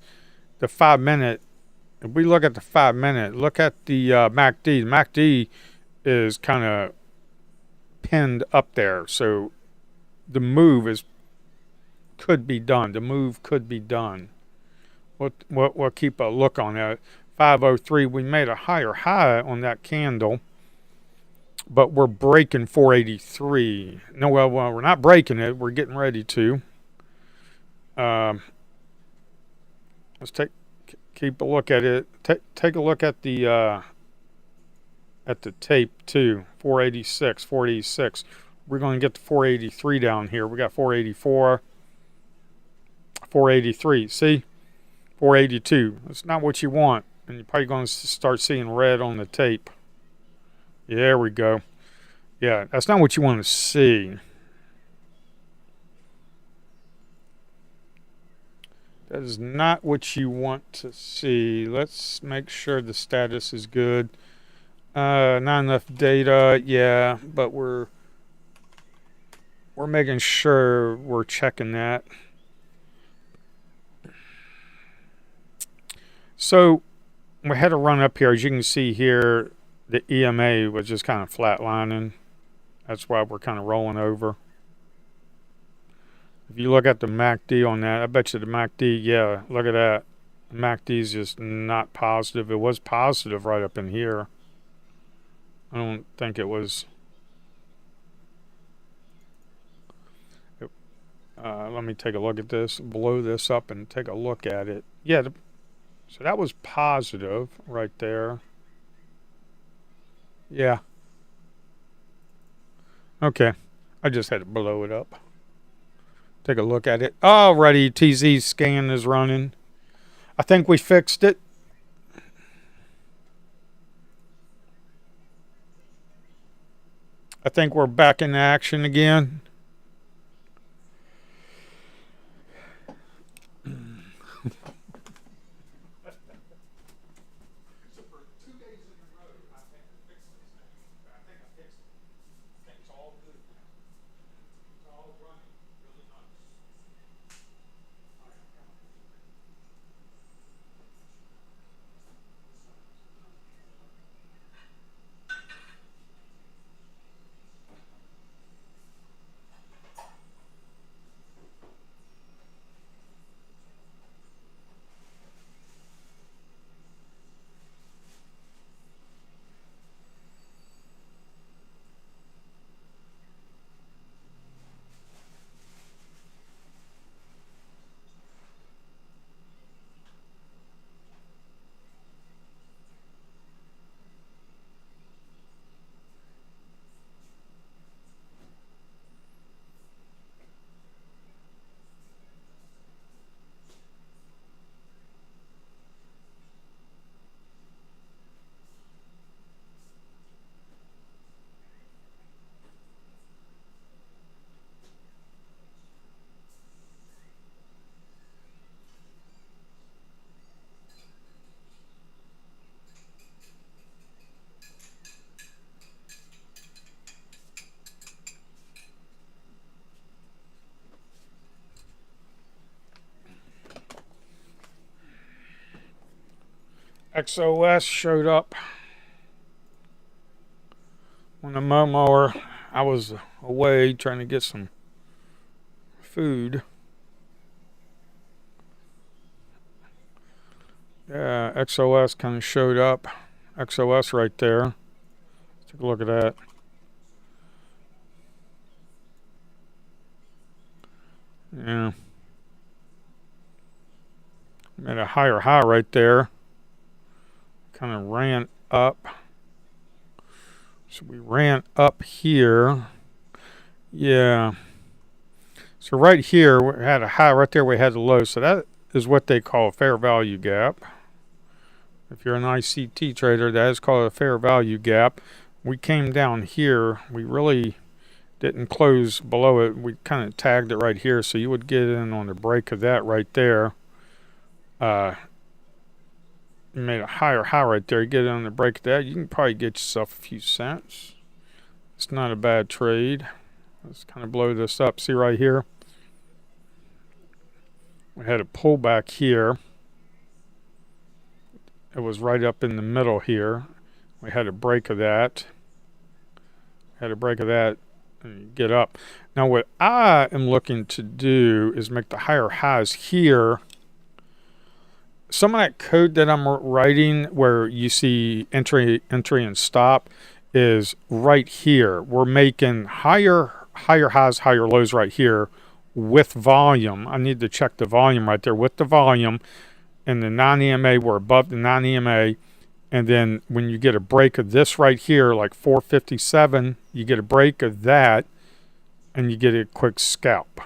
The 5 minute, if we look at the 5 minute, look at the MACD. The MACD is kind of pinned up there. So the move could be done. The move could be done. We'll keep a look on that. 503, we made a higher high on that candle, but we're breaking 483. No, well, we're not breaking it. We're getting ready to. Let's keep a look at it. Take a look at the tape too. 486, 486. We're going to get to 483 down here. We got 484, 483. See, 482. That's not what you want, and you're probably going to start seeing red on the tape. Yeah, there we go. Yeah, that's not what you want to see. That is not what you want to see. Let's make sure the status is good. Not enough data. Yeah, but we're making sure we're checking that. So we had a run up here. As you can see here, the EMA was just kind of flatlining. That's why we're kind of rolling over. If you look at the MACD on that, I bet you the MACD, yeah, look at that. The MACD is just not positive. It was positive right up in here. I don't think it was. Let me take a look at this, blow this up and take a look at it. Yeah, so that was positive right there. Yeah. Okay. I just had to blow it up. Take a look at it. Alrighty, TZ scan is running. I think we fixed it. I think we're back in action again. XOS showed up on the mower. I was away trying to get some food. Yeah, XOS kind of showed up. XOS right there. Take a look at that. Yeah. Made a higher high right there. Kind of ran up. So we ran up here. Yeah. So right here, we had a high. Right there, we had a low. So that is what they call a fair value gap. If you're an ICT trader, that is called a fair value gap. We came down here. We really didn't close below it. We kind of tagged it right here. So you would get in on the break of that right there. You made a higher high right there. You get in on the break of that. You can probably get yourself a few cents. It's not a bad trade. Let's kind of blow this up. See right here? We had a pullback here. It was right up in the middle here. We had a break of that. Had a break of that and get up. Now what I am looking to do is make the higher highs here. Some of that code that I'm writing where you see entry and stop is right here. We're making higher highs, higher lows right here with volume. I need to check the volume right there with the volume. And the non-EMA, we're above the non-EMA. And then when you get a break of this right here, like 457, you get a break of that and you get a quick scalp.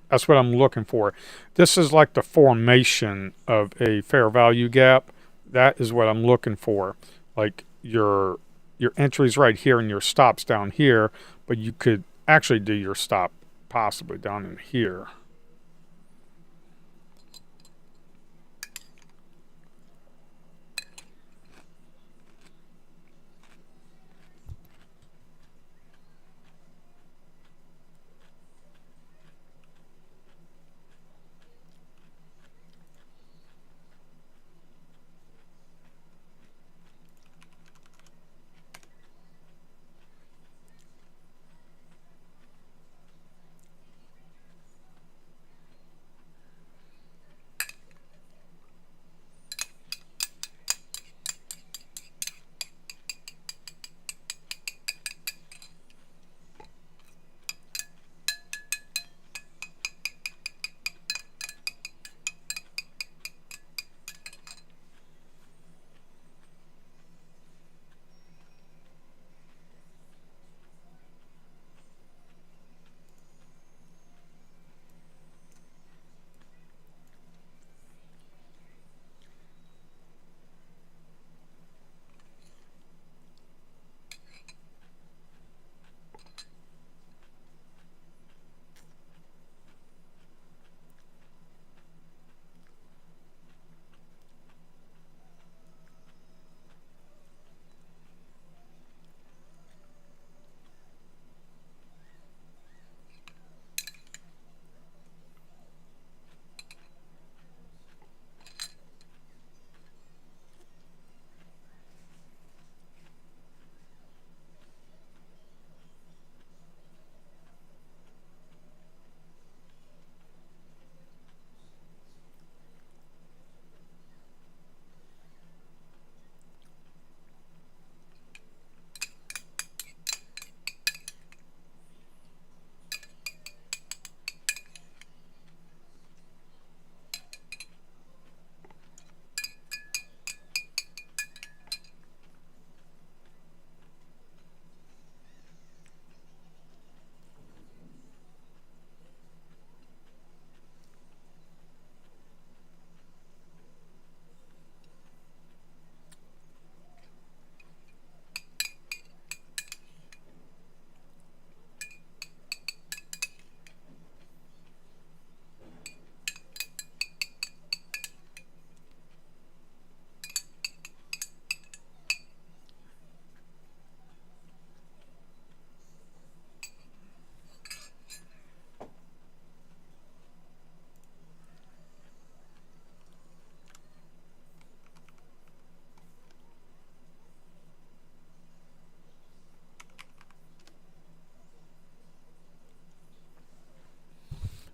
That's what I'm looking for. This is like the formation of a fair value gap. That is what I'm looking for. Like your entries right here and your stops down here, but you could actually do your stop possibly down in here.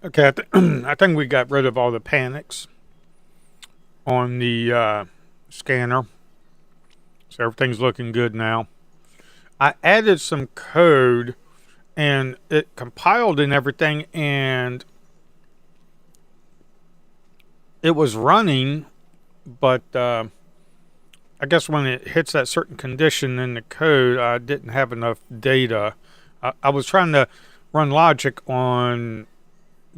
Okay, I think we got rid of all the panics on the scanner. So everything's looking good now. I added some code and it compiled and everything, and it was running, but I guess when it hits that certain condition in the code, I didn't have enough data. I was trying to run logic on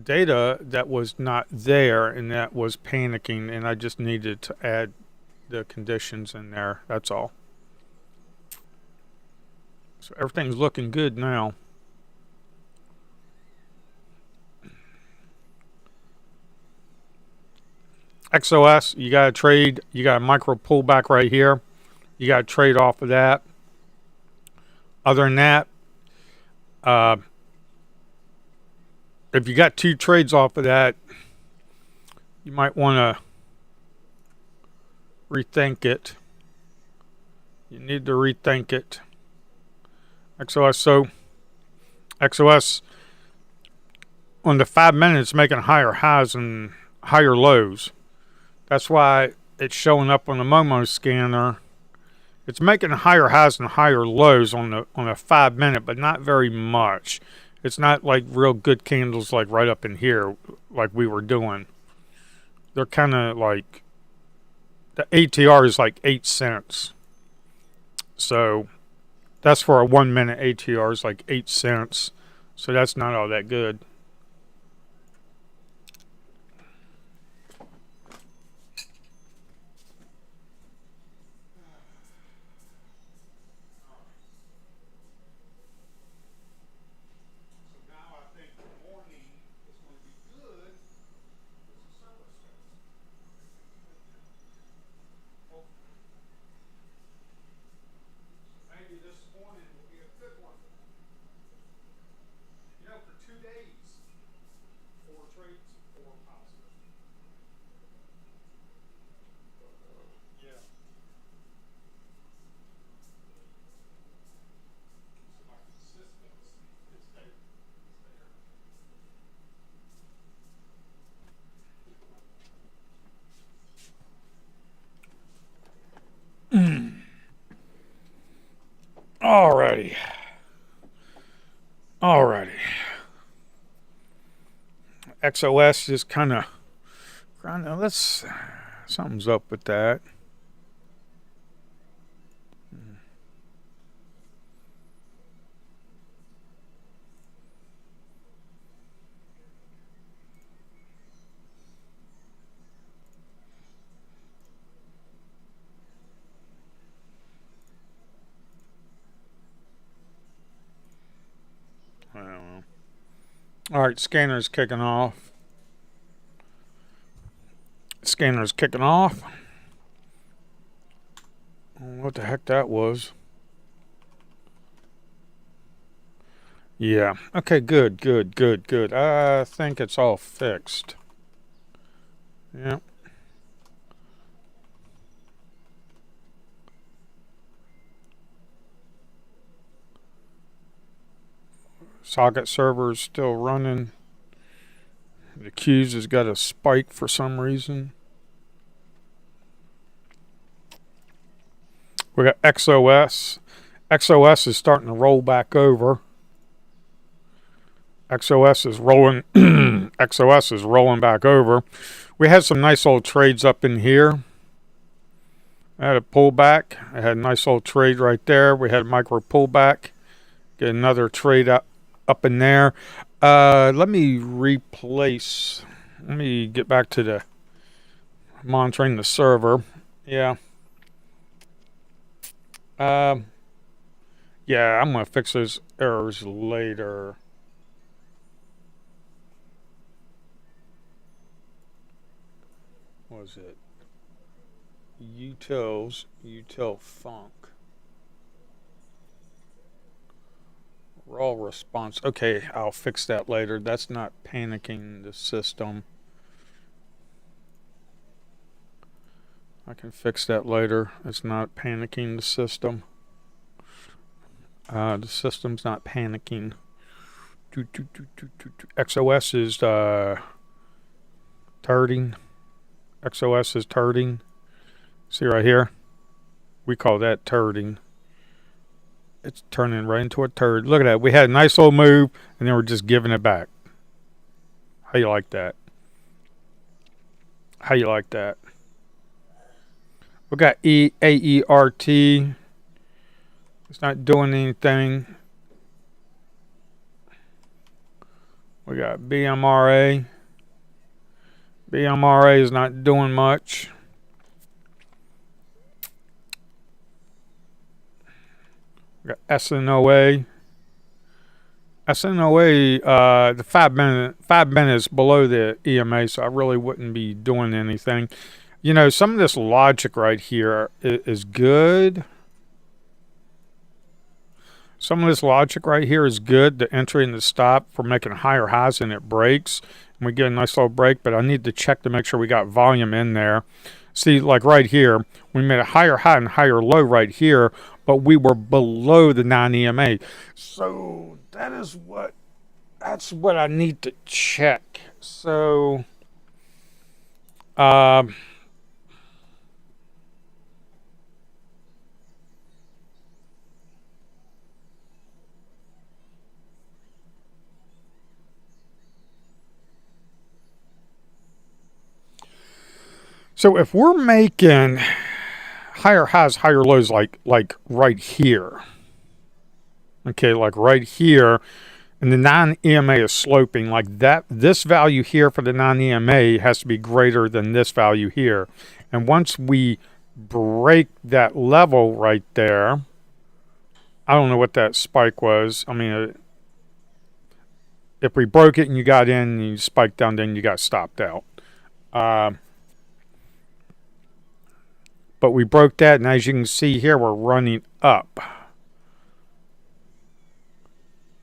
data that was not there, and that was panicking, and I just needed to add the conditions in there. That's all. So everything's looking good now. XOS, you got to trade. You got a micro pullback right here. You got to trade off of that. Other than that, if you got 2 trades off of that, you might want to rethink it. You need to rethink it. XOS on the 5 minutes making higher highs and higher lows. That's why it's showing up on the Momo scanner. It's making higher highs and higher lows on a 5 minute, but not very much. It's not like real good candles like right up in here like we were doing. They're kind of like, the ATR is like 8 cents. So that's for a 1 minute ATR is like 8 cents. So that's not all that good. Alrighty. XOS is kind of, let's, something's up with that. I don't know. Alright, scanner's kicking off. Scanner's kicking off. What the heck that was. Yeah. Okay, good. I think it's all fixed. Yeah. Socket server is still running. The Q's has got a spike for some reason. We got XOS. XOS is starting to roll back over. XOS is rolling. XOS is rolling back over. We had some nice old trades up in here. I had a pullback. I had a nice old trade right there. We had a micro pullback. Get another trade up in there. Let me replace. Let me get back to the monitoring the server. Yeah. Yeah, I'm gonna fix those errors later. What was it? util funk. Raw response. Okay, I'll fix that later. That's not panicking the system. I can fix that later. It's not panicking the system. The system's not panicking. XOS is turding. XOS is turding. See right here? We call that turding. It's turning right into a turd. Look at that. We had a nice old move, and then we're just giving it back. How you like that? How you like that? We got AERT. It's not doing anything. We got BMRA. BMRA is not doing much. We got SNOA. SNOA, the 5 minute is below the EMA, so I really wouldn't be doing anything. You know, some of this logic right here is good. Some of this logic right here is good. The entry and the stop for making higher highs and it breaks. And we get a nice little break, but I need to check to make sure we got volume in there. See, like right here, we made a higher high and higher low right here, but we were below the 9 EMA. So that's what I need to check. So, so if we're making higher highs, higher lows, like right here, okay, like right here, and the 9 EMA is sloping like that. This value here for the 9 EMA has to be greater than this value here. And once we break that level right there, I don't know what that spike was. I mean, if we broke it and you got in and you spiked down, then you got stopped out. But we broke that, and as you can see here, we're running up.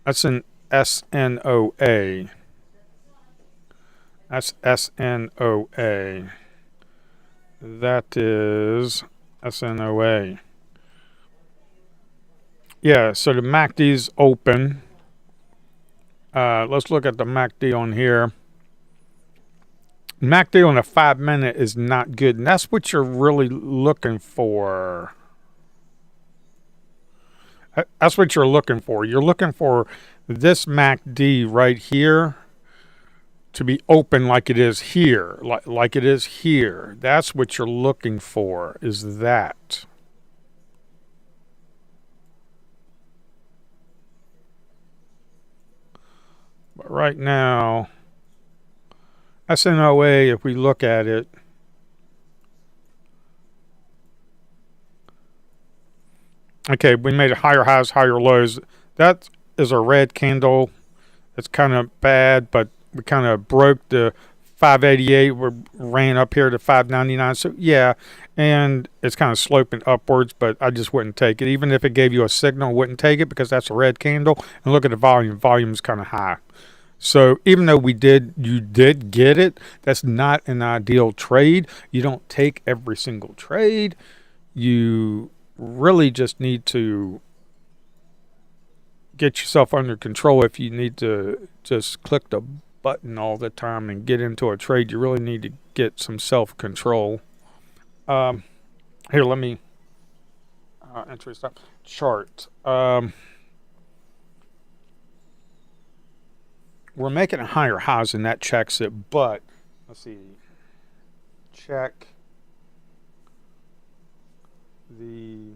That's an SNOA. That's SNOA. That is SNOA. Yeah, so the MACD's open. Let's look at the MACD on here. MACD on a 5 minute is not good, and that's what you're really looking for. That's what you're looking for. You're looking for this MACD right here to be open like it is here, like it is here. That's what you're looking for, is that. But right now, SNOA, if we look at it, okay, we made higher highs, higher lows. That is a red candle. It's kind of bad, but we kind of broke the 588. We ran up here to 599. So, yeah, and it's kind of sloping upwards, but I just wouldn't take it. Even if it gave you a signal, I wouldn't take it because that's a red candle. And look at the volume. Volume's kind of high. So even though you did get it, that's not an ideal trade. You don't take every single trade. You really just need to get yourself under control. If you need to just click the button all the time and get into a trade, you really need to get some self-control. Here, let me enter stop chart. We're making higher highs and that checks it, but let's see. Check the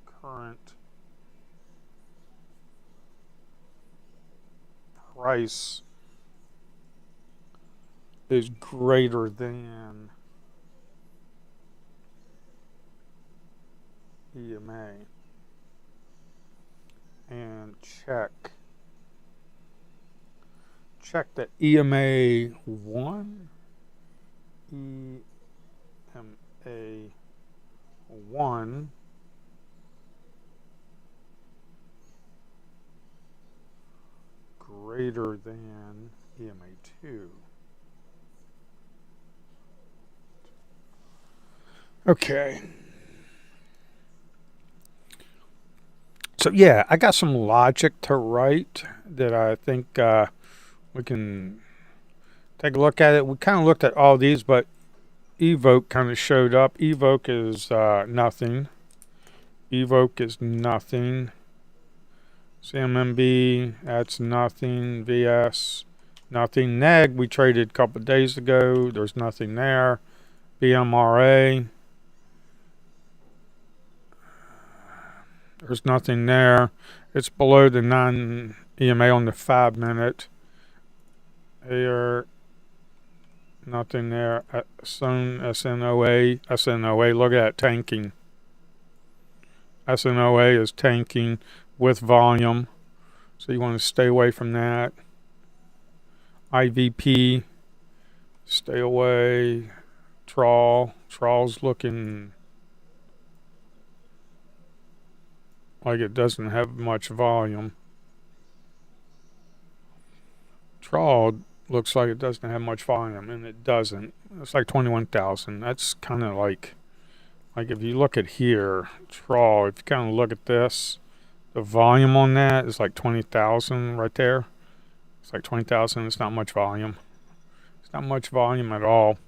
current price is greater than EMA, and check that EMA 1 greater than EMA 2. Okay. So yeah, I got some logic to write that I think we can take a look at it. We kind of looked at all these, but Evoke kind of showed up. Evoke is nothing. Evoke is nothing. CMMB, that's nothing. VS, nothing. NEG, we traded a couple of days ago. There's nothing there. BMRA, there's nothing there. It's below the 9 EMA on the 5 minute. Here, nothing there. SNOA, look at that tanking. SNOA is tanking with volume, so you want to stay away from that. IVP, stay away. Trawl's looking like it doesn't have much volume. Trawl looks like it doesn't have much volume, and it doesn't. It's like 21,000. That's kind of like if you look at here, Trawl, if you kind of look at this, the volume on that is like 20,000 right there. It's like 20,000. It's not much volume. It's not much volume at all.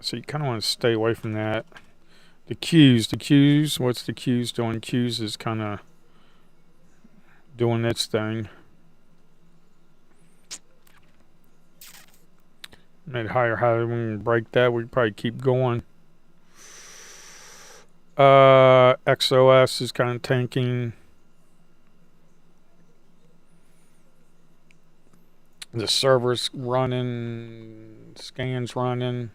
So you kind of want to stay away from that. The Qs, what's the Qs doing? Qs is kind of doing its thing. Made higher high. We can break that. We can probably keep going. XOS is kind of tanking. The server's running. Scans running.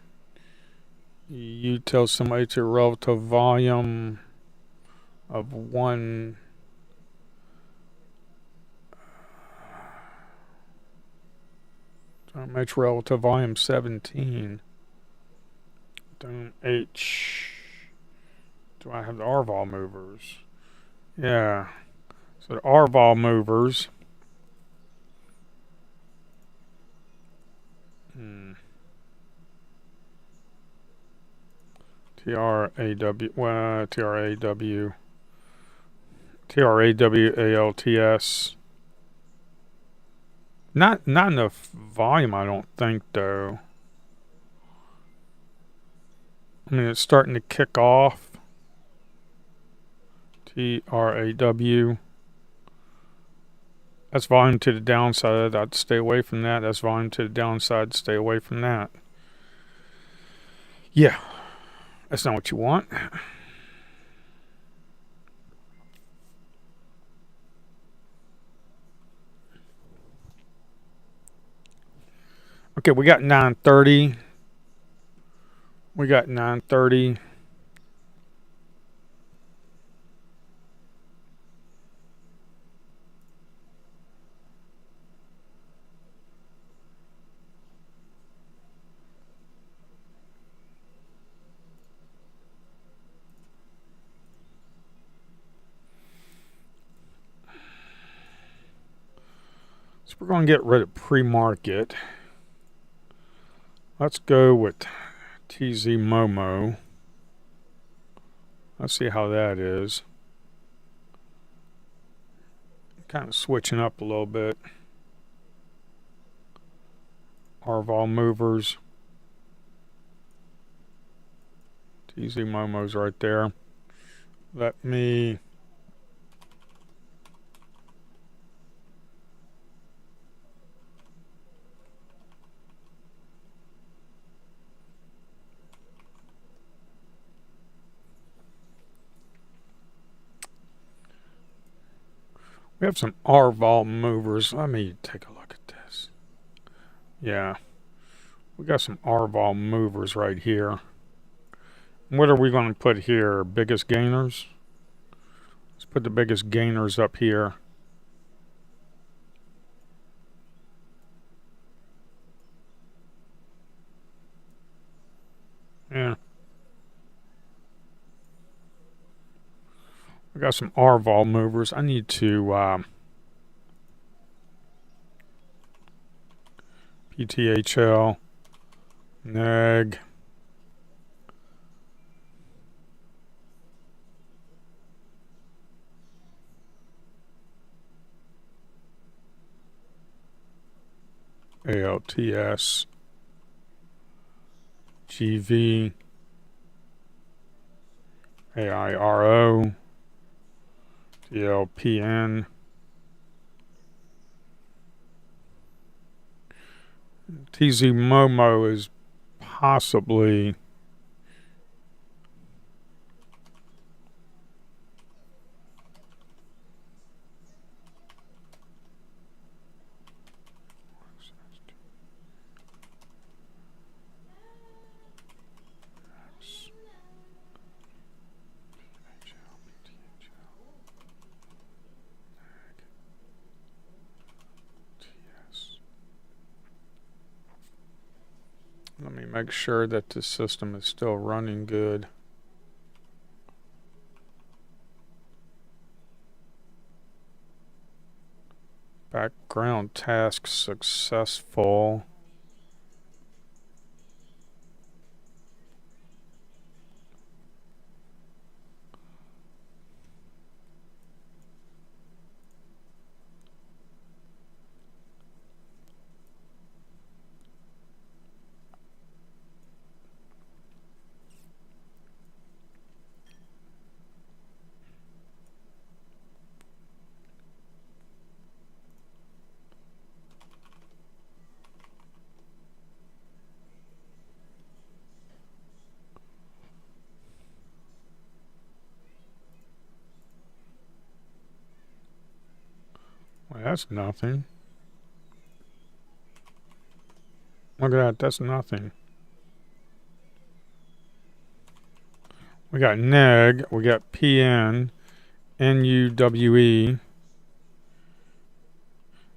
You tell somebody to relative volume of 1. Don't match relative volume 17. Don't H. Do I have the RVol movers? Yeah. So the RVol movers. TRAWALTS. Not enough volume, I don't think, though. I mean, it's starting to kick off. TRAW. That's volume to the downside. I'd stay away from that. That's volume to the downside. Stay away from that. Yeah. That's not what you want. Okay, we got 930. We got 930. So we're going to get rid of pre-market. Let's go with TZ Momo. Let's see how that is. Kind of switching up a little bit. RVol movers. TZ Momo's right there. Let me we have some RVol movers. Let me take a look at this. Yeah. We got some RVol movers right here. What are we going to put here? Biggest gainers? Let's put the biggest gainers up here. Yeah. We got some RVol movers. I need to PTHL, neg, ALTS, GV, AIRO, DLPN, TZ Momo is possibly Let me make sure that the system is still running good. Background task successful. Well, that's nothing. Look at that, that's nothing. We got neg, we got pn, nuwe.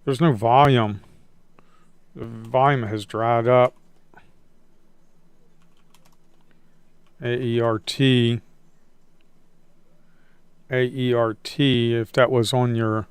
There's no volume. The volume has dried up. AERT. AERT, if that was on your...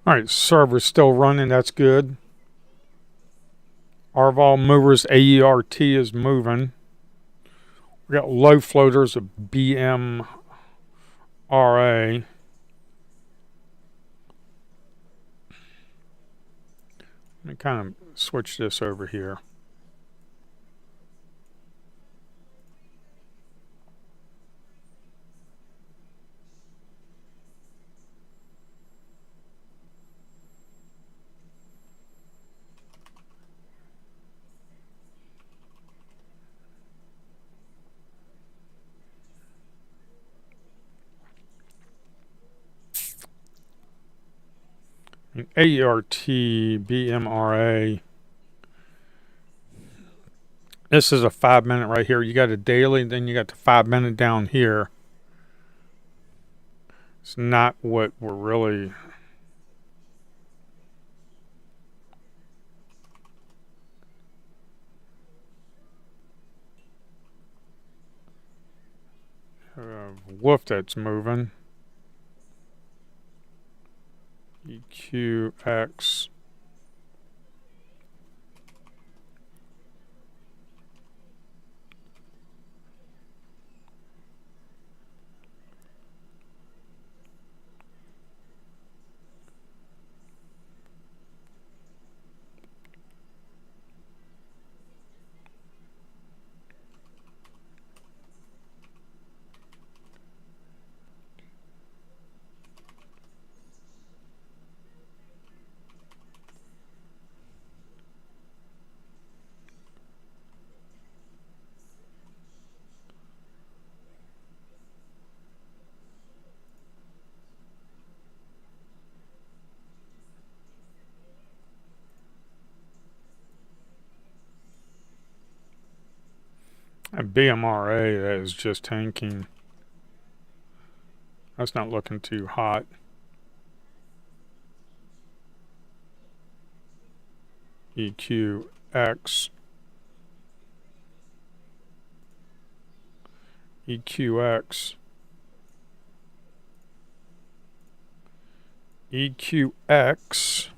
Alright, server's still running, that's good. Arval movers, AERT is moving. We got low floaters of BMRA. Let me kind of switch this over here. AERT, BMRA. This is a 5 minute right here. You got a daily, then you got the 5 minute down here. It's not what we're really... wolf that's moving. EQX. A BMRA that is just tanking. That's not looking too hot. EQX. EQX. EQX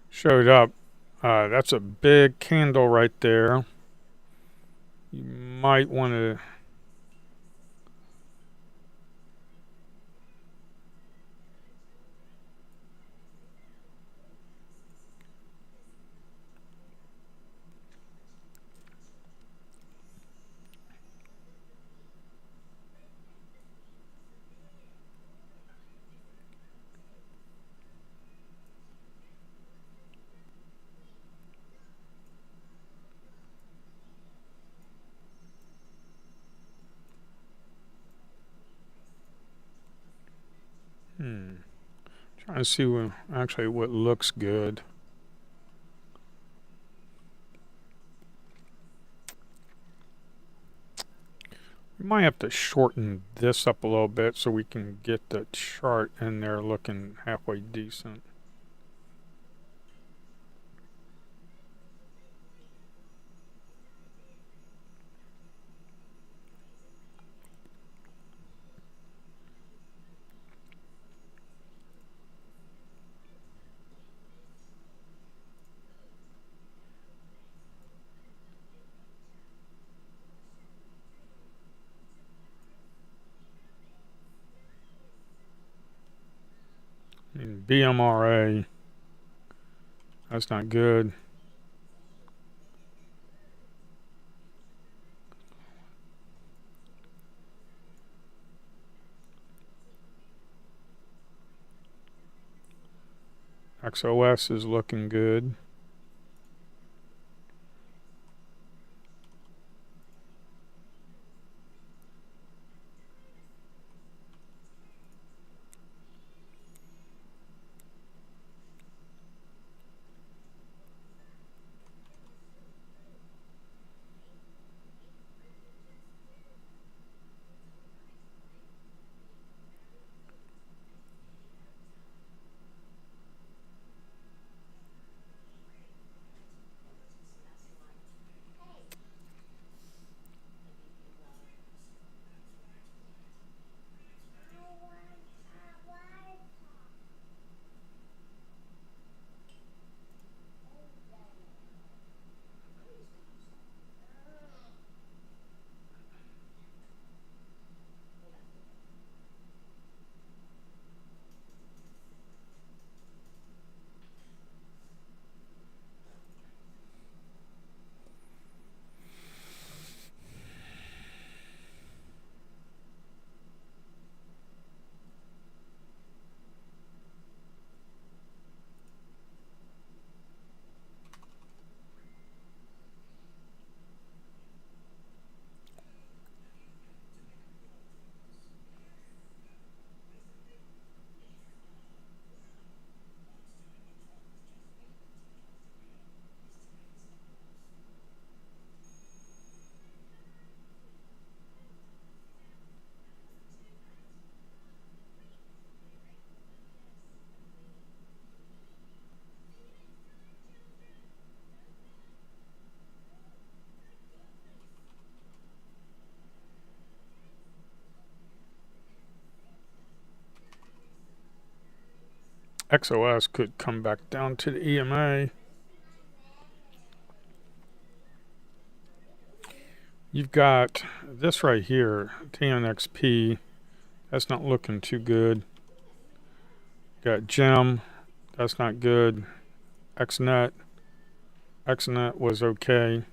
showed up. That's a big candle right there. You might want to... trying to see what, actually what looks good. We might have to shorten this up a little bit so we can get the chart in there looking halfway decent. And BMRA, that's not good. XOS is looking good. XOS could come back down to the EMA. You've got this right here, TNXP. That's not looking too good. Got GEM. That's not good. XNet. XNet was okay.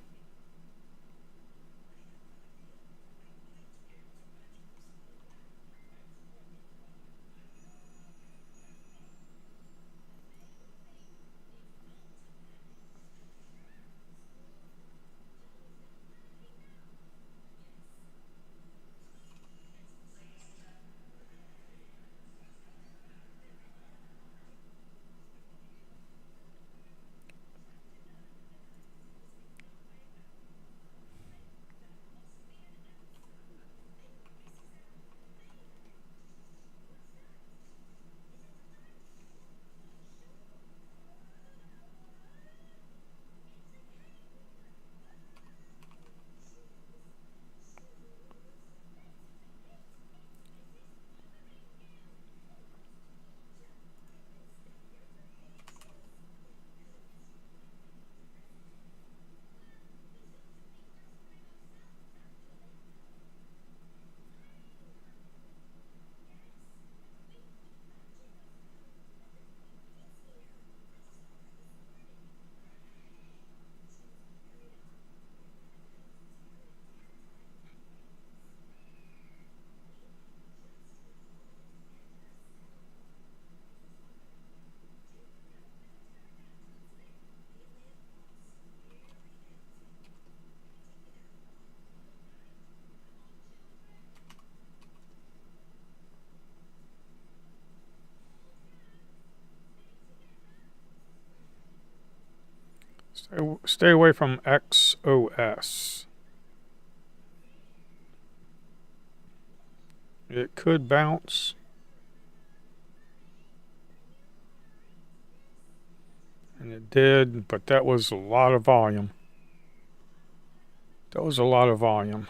Stay away from XOS. It could bounce. And it did, but that was a lot of volume. That was a lot of volume.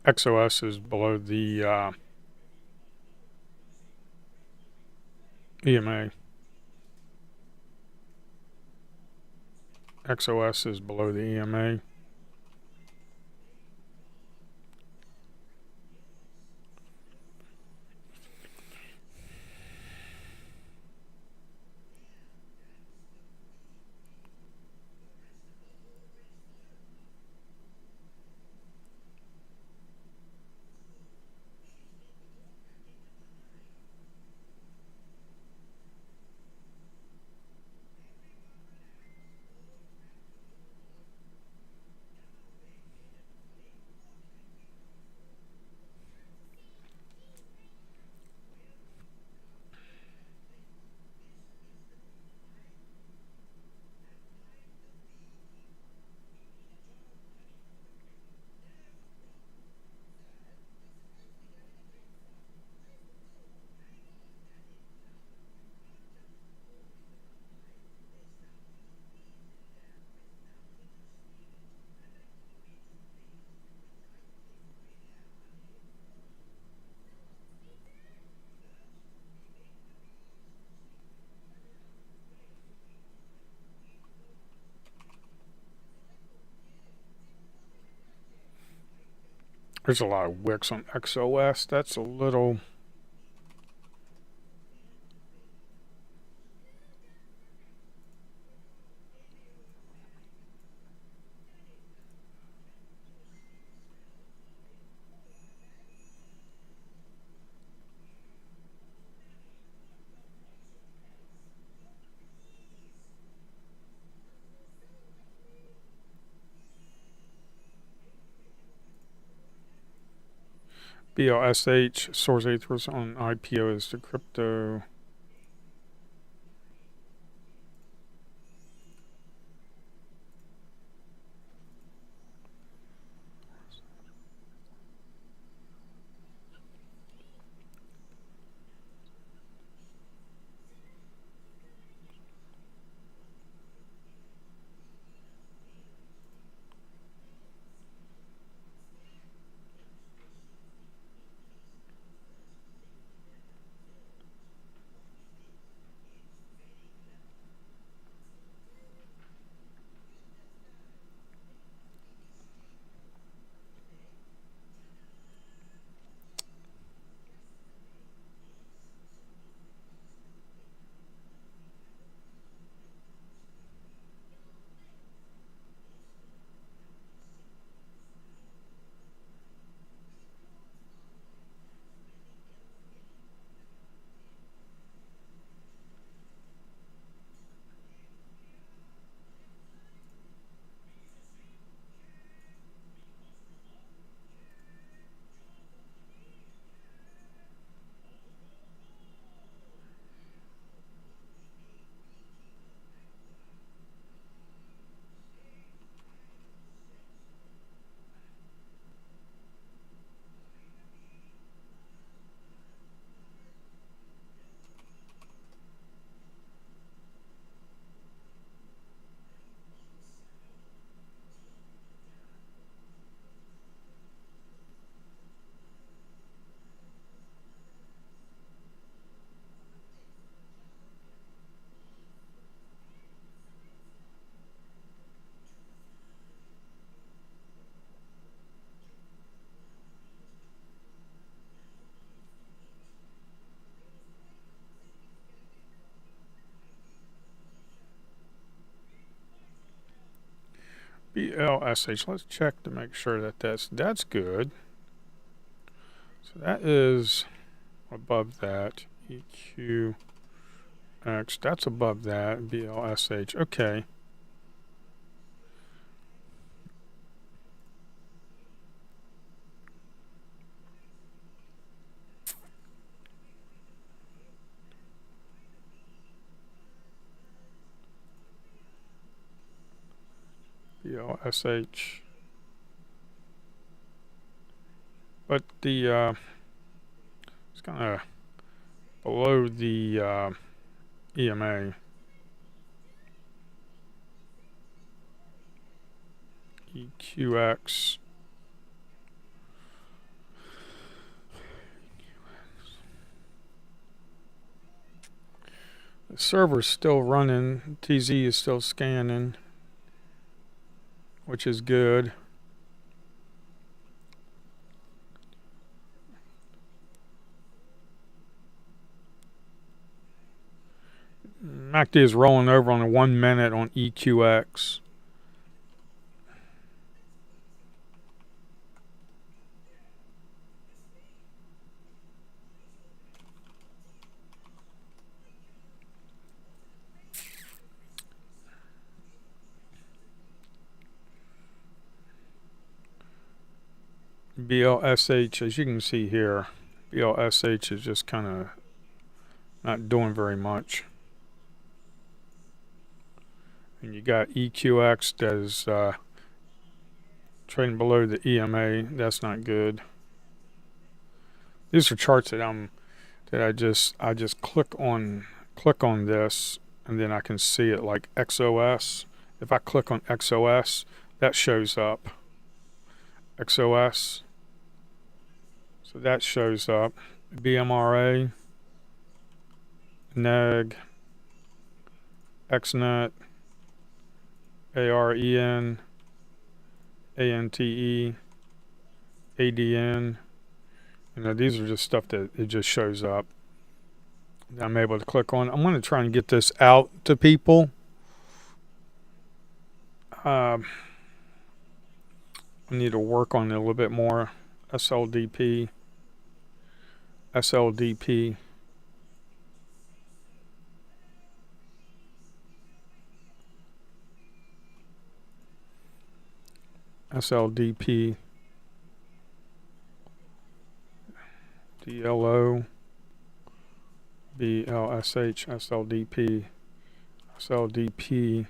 XOS is below the EMA. XOS is below the EMA. There's a lot of wicks on XOS. That's a little... BLSH, source ethers on IPO is the crypto. BLSH. Let's check to make sure that that's good. So that is above that. EQX, that's above that. BLSH. Okay. BLSH. But the it's kind of below the EMA. EQX. The server's still running. TZ is still scanning, which is good. MACD is rolling over on a 1 minute on EQX. BLSH, as you can see here, BLSH is just kind of not doing very much. And you got EQX that is trading below the EMA. That's not good. These are charts that I just click on this, and then I can see it like XOS. If I click on XOS, that shows up. XOS. So that shows up. BMRA, NEG, XNet, AREN, ANTE, ADN. You know, these are just stuff that it just shows up. I'm able to click on. I'm going to try and get this out to people. I need to work on it a little bit more. SLDP. SLDP. SLDP. DLO. BLSH. SLDP. SLDP.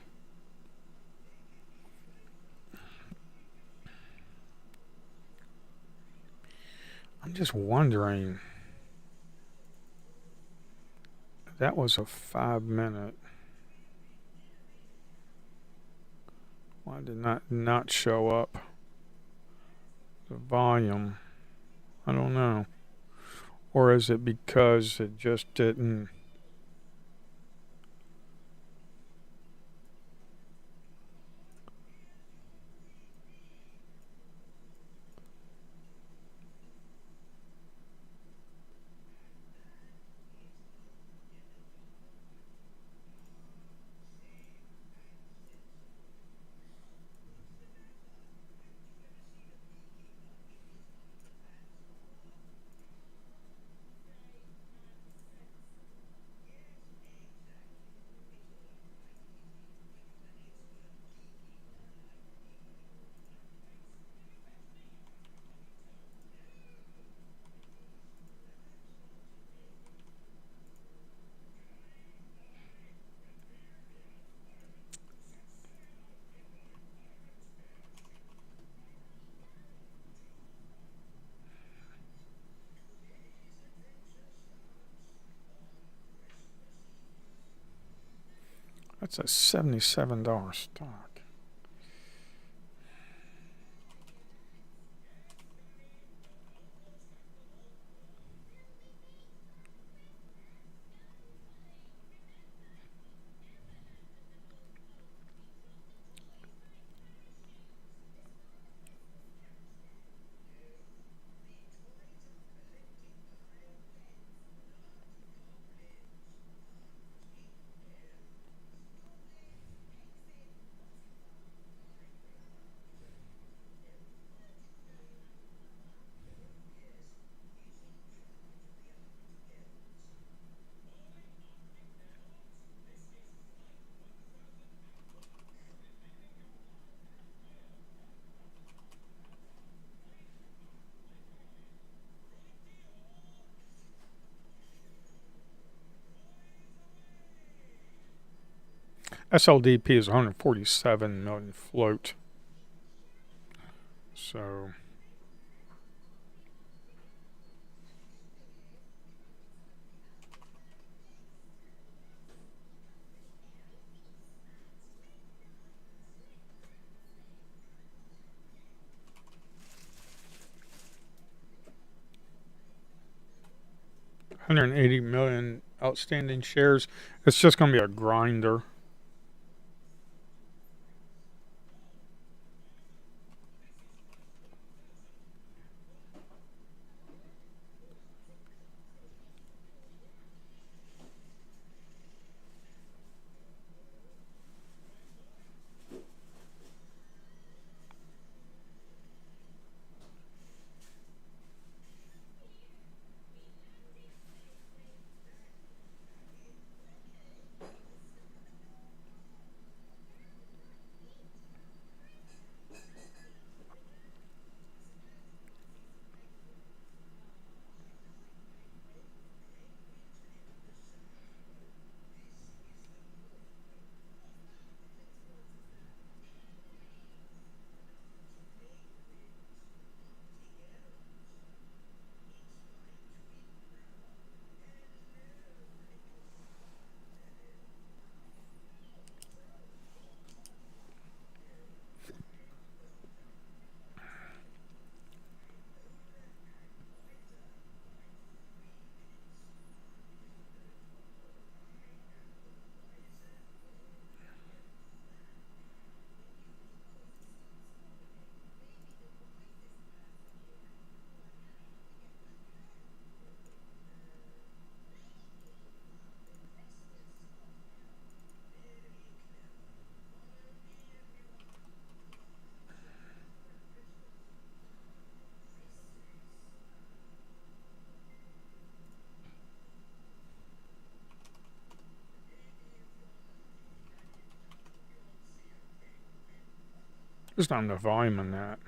I'm just wondering. That was a 5 minute. Why did not show up? The volume. I don't know. Or is it because it just didn't? That's a $77 stock. SLDP is 147 million float. So $180 million outstanding shares. It's just going to be a grinder. There's not enough volume in that.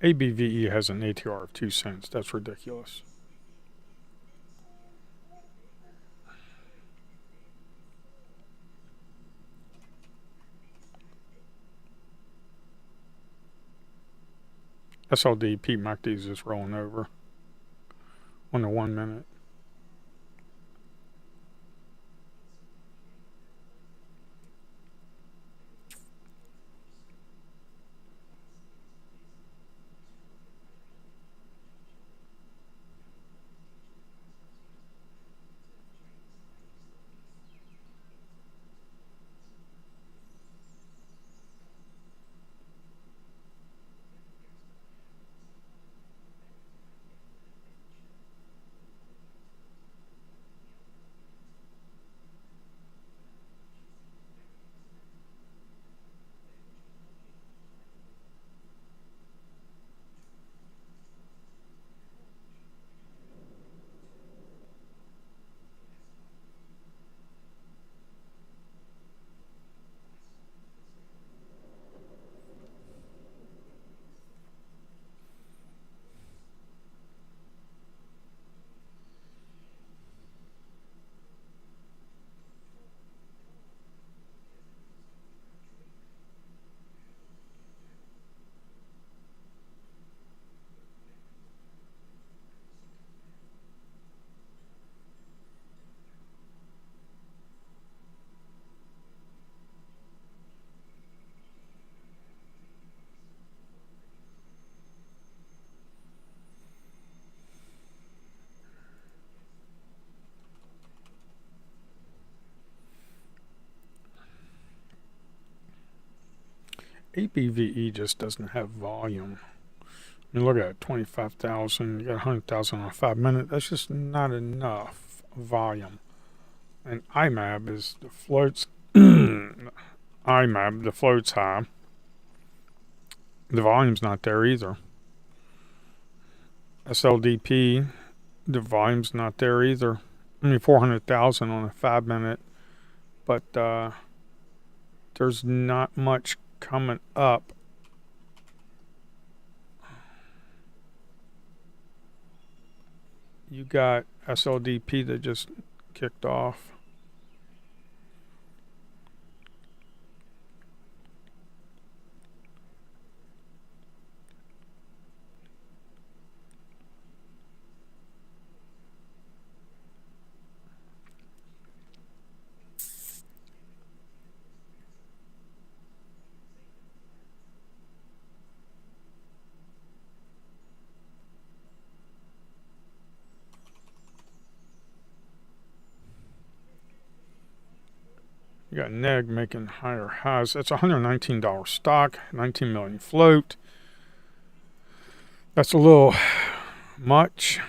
ABVE has an ATR of 2 cents. That's ridiculous. SLDP MACD is just rolling over on the 1 minute. ABVE just doesn't have volume. I mean, look at it, 25,000, you got 100,000 on a 5 minute. That's just not enough volume. And IMAB is the floats. IMAB, the float's high. The volume's not there either. SLDP, the volume's not there either. I mean, 400,000 on a 5 minute, but there's not much coming up. You got SLDP that just kicked off. You got NEG making higher highs. That's $119 stock, 19 million float. That's a little much.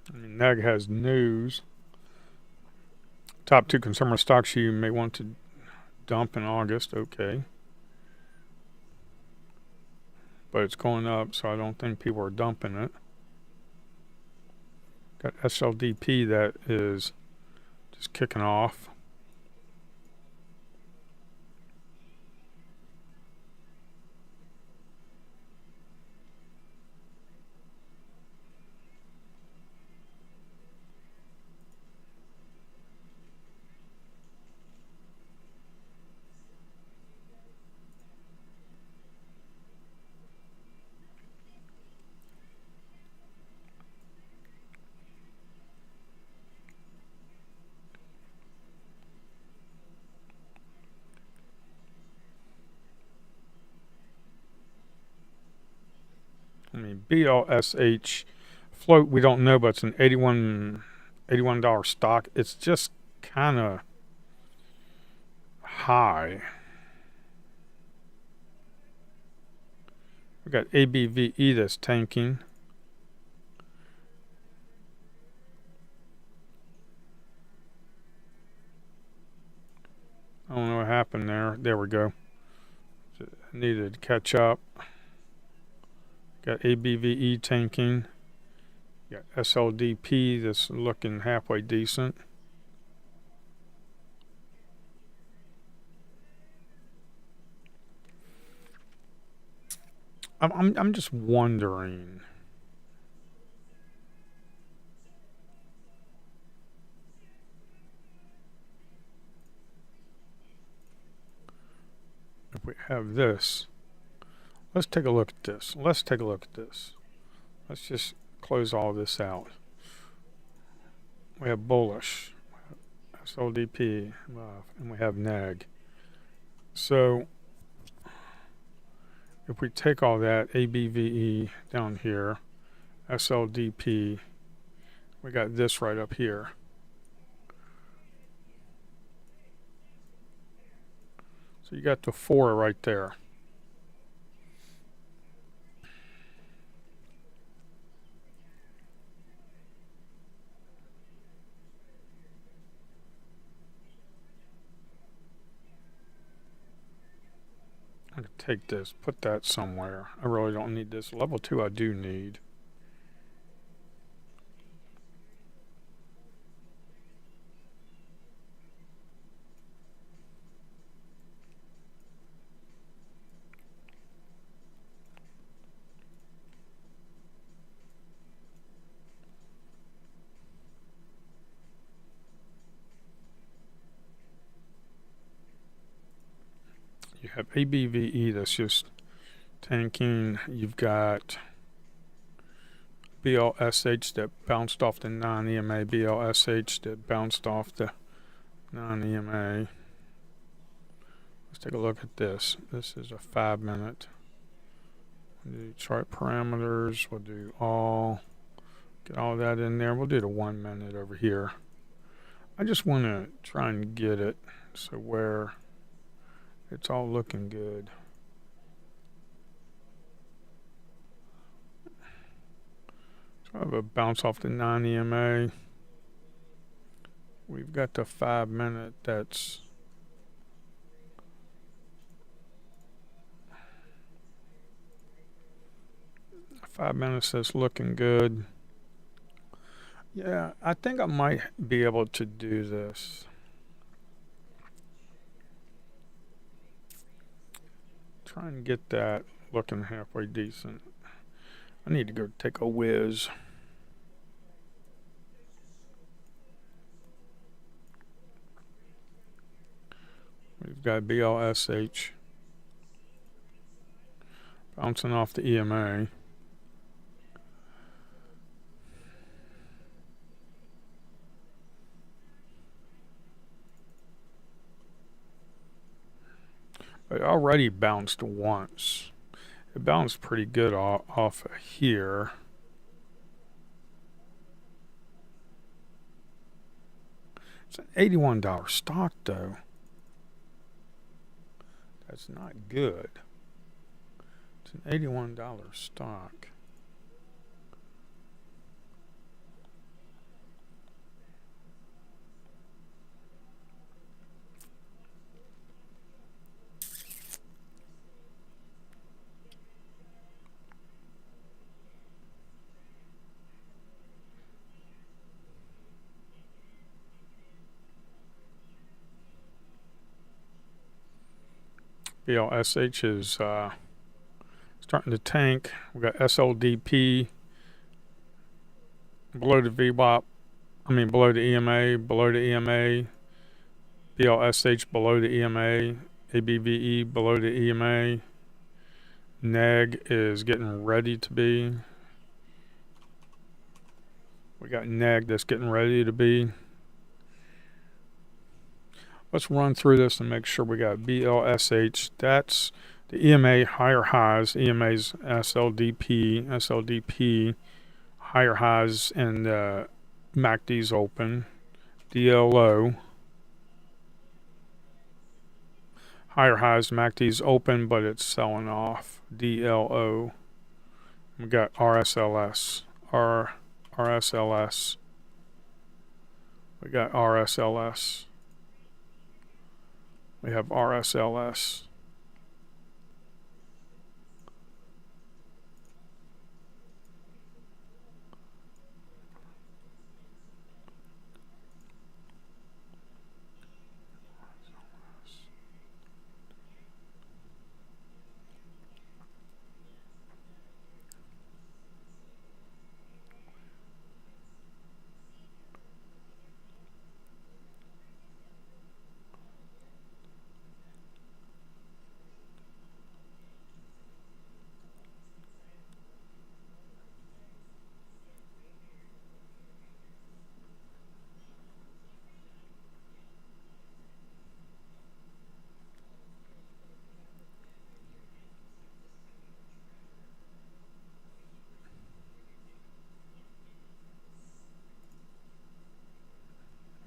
I mean, NEG has news. Top 2 consumer stocks you may want to dump in August. Okay. But it's going up, so I don't think people are dumping it. Got SLDP that is just kicking off. I mean, BLSH float, we don't know, but it's an $81 stock. It's just kind of high. We got ABVE that's tanking. I don't know what happened there. There we go. Needed to catch up. Got ABVE tanking. Got SLDP that's looking halfway decent. I'm just wondering. If we have this, let's take a look at this. Let's just close all this out. We have bullish, SLDP, and we have NEG. So if we take all that, ABVE down here, SLDP, we got this right up here. So you got the 4 right there. I'm going to take this, put that somewhere. I really don't need this. Level 2 I do need. You have ABVE that's just tanking. You've got BLSH that bounced off the non-EMA, BLSH that bounced off the non-EMA. Let's take a look at this. This is a 5 minute. We'll do chart parameters. We'll do all. Get all that in there. We'll do the 1 minute over here. I just want to try and get it so where it's all looking good. So I have a bounce off the non-EMA. We've got the 5 minute that's 5 minutes that's looking good. Yeah, I think I might be able to do this. Try and get that looking halfway decent. I need to go take a whiz. We've got BLSH bouncing off the EMA. It already bounced once. It bounced pretty good off of here. It's an $81 stock though. That's not good. It's an $81 stock. BLSH is starting to tank. We got SLDP below the VWAP. Below the EMA, BLSH below the EMA, ABVE below the EMA. NEG is getting ready to be. We got NEG that's getting ready to be. Let's run through this and make sure we got BLSH. That's the EMA higher highs. EMA's SLDP higher highs, and MACD's open. DLO higher highs. MACD's open, but it's selling off. DLO. We got RSLS. RSLS. We got RSLS. We have RSLS.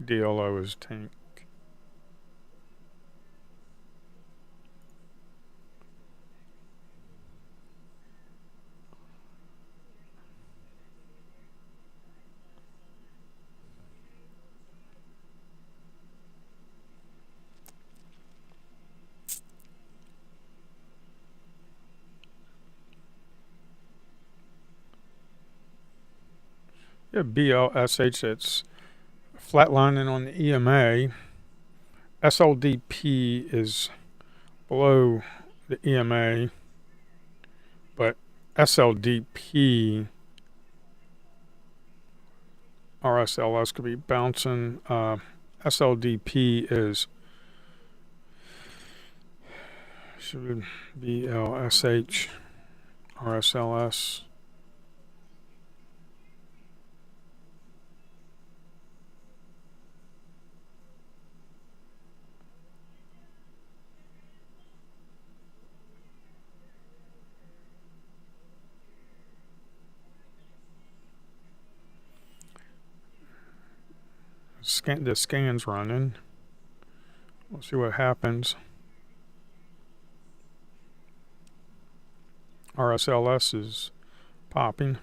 DLO is tank. Yeah, BLSH, it's flatlining on the EMA. SLDP is below the EMA, but SLDP, RSLS could be bouncing. SLDP is should be BLSH, RSLS. the scan's running. We'll see what happens. RSLS is popping.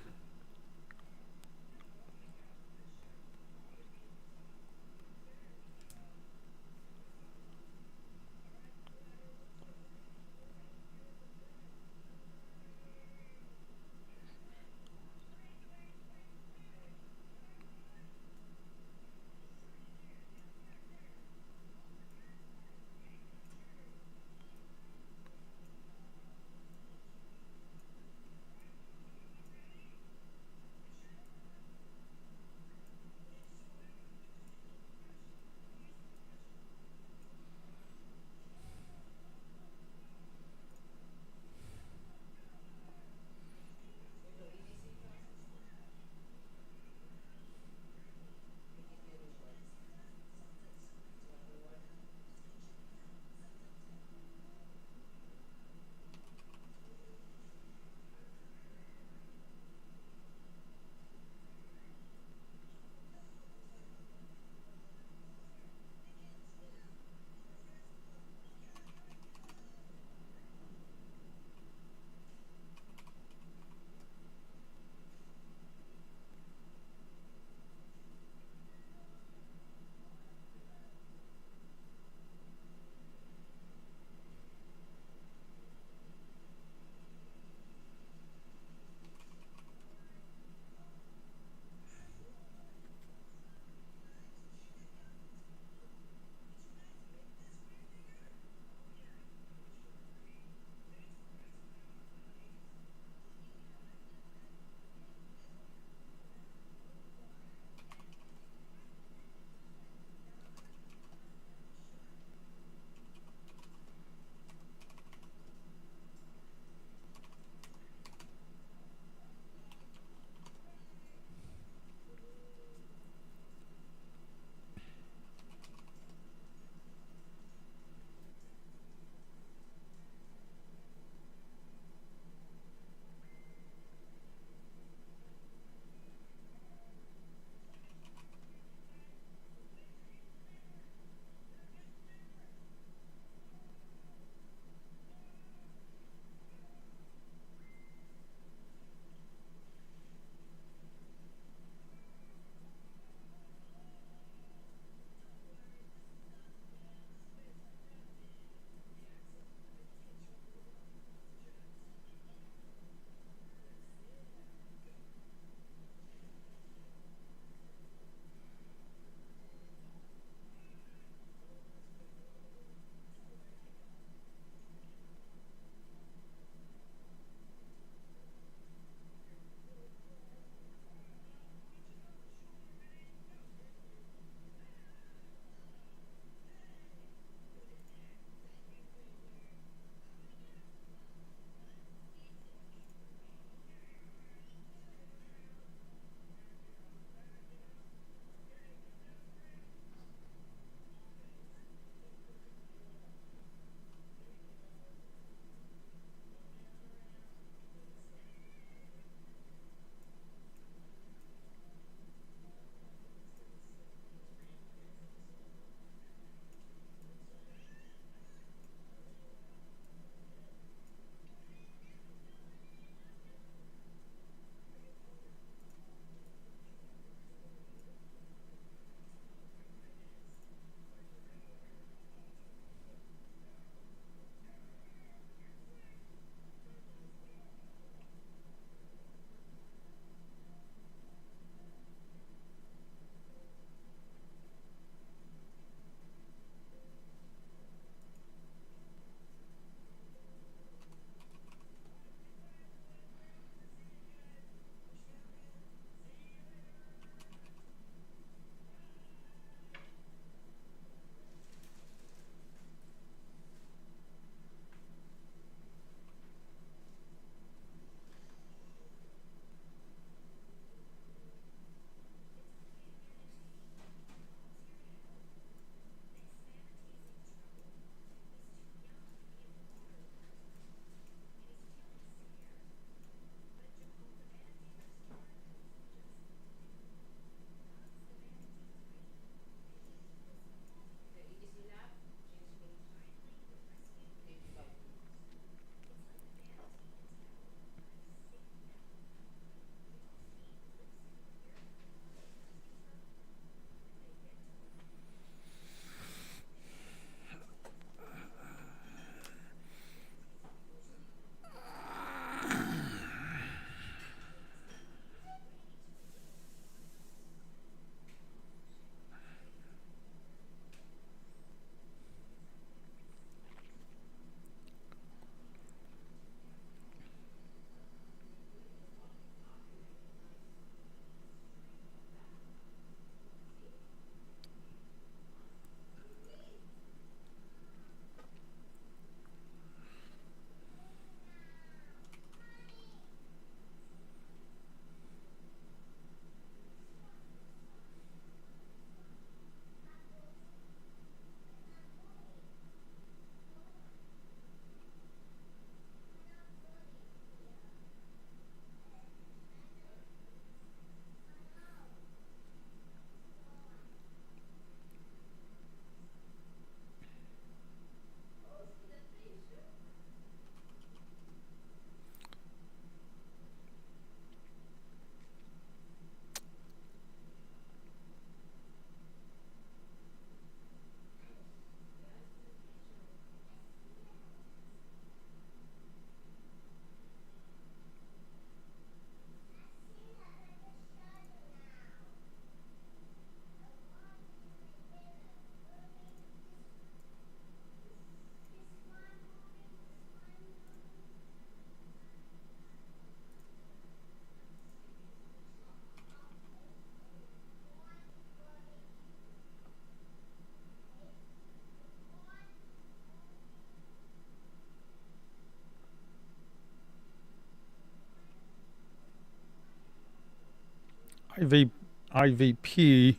IVP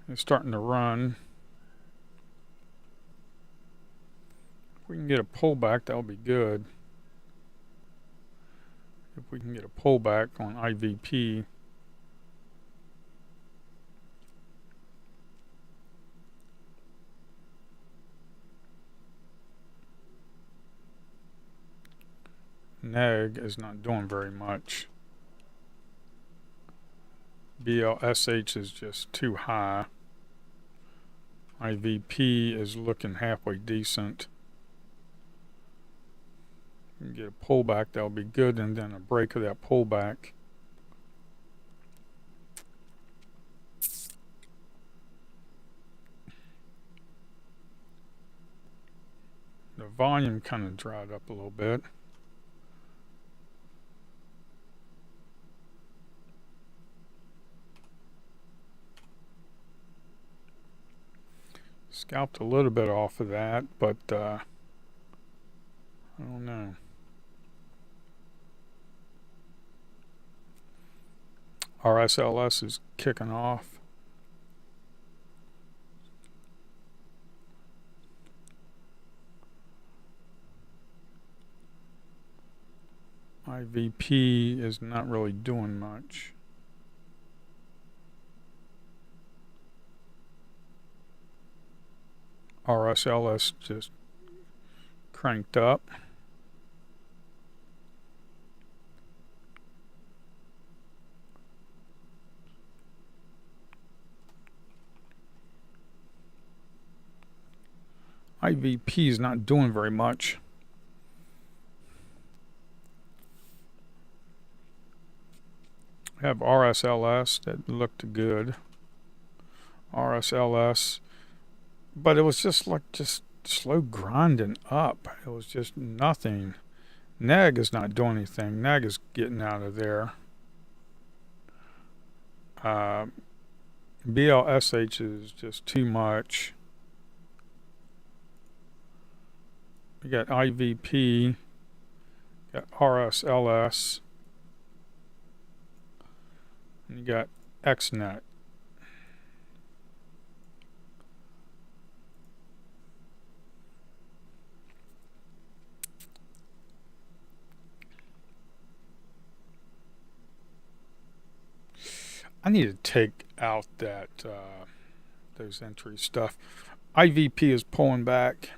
is starting to run. If we can get a pullback, that'll be good. If we can get a pullback on IVP. NEG is not doing very much. BLSH is just too high. IVP is looking halfway decent. We can get a pullback, that'll be good, and then a break of that pullback. The volume kind of dried up a little bit. Scalped a little bit off of that, but I don't know. RSLS is kicking off. IVP is not really doing much. RSLS just cranked up. IVP is not doing very much. We have RSLS that looked good. RSLS, but it was just slow grinding up. It was just nothing. NEG is not doing anything. NEG is getting out of there. BLSH is just too much. You got IVP, got RSLS, and you got XNet. I need to take out that those entry stuff. IVP is pulling back.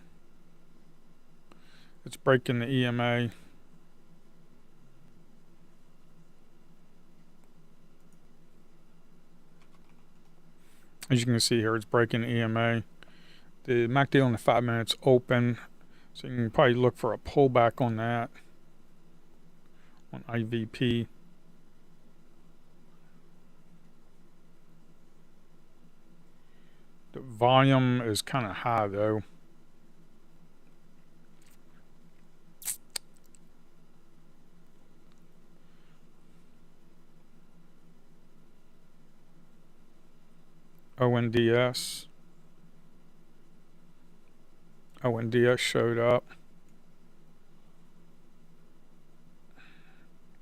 It's breaking the EMA. As you can see here, it's breaking the EMA. The MACD on the 5 minutes open, so you can probably look for a pullback on that, on IVP. The volume is kind of high though. ONDS showed up.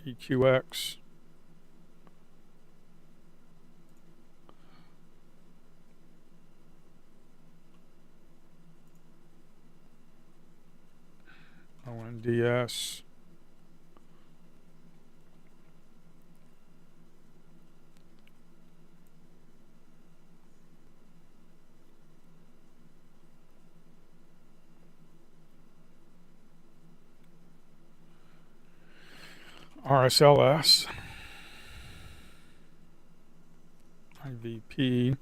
EQX. ONDS. RSLS. IVP.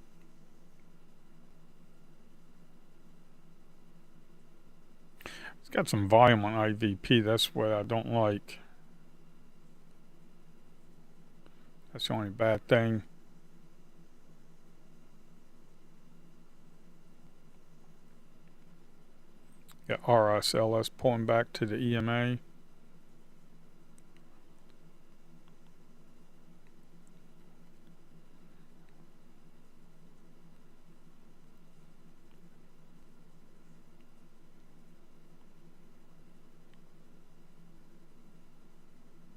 It's got some volume on IVP. That's what I don't like. That's the only bad thing. Got RSLS pulling back to the EMA.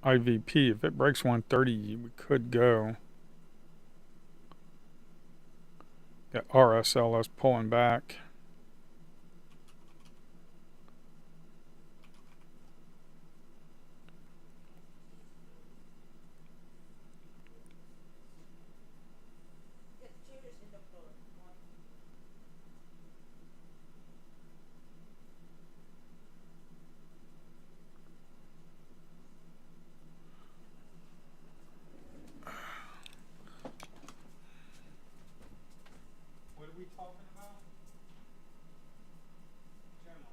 IVP, if it breaks 130, we could go. Yeah, RSL is pulling back. What are we talking about? General.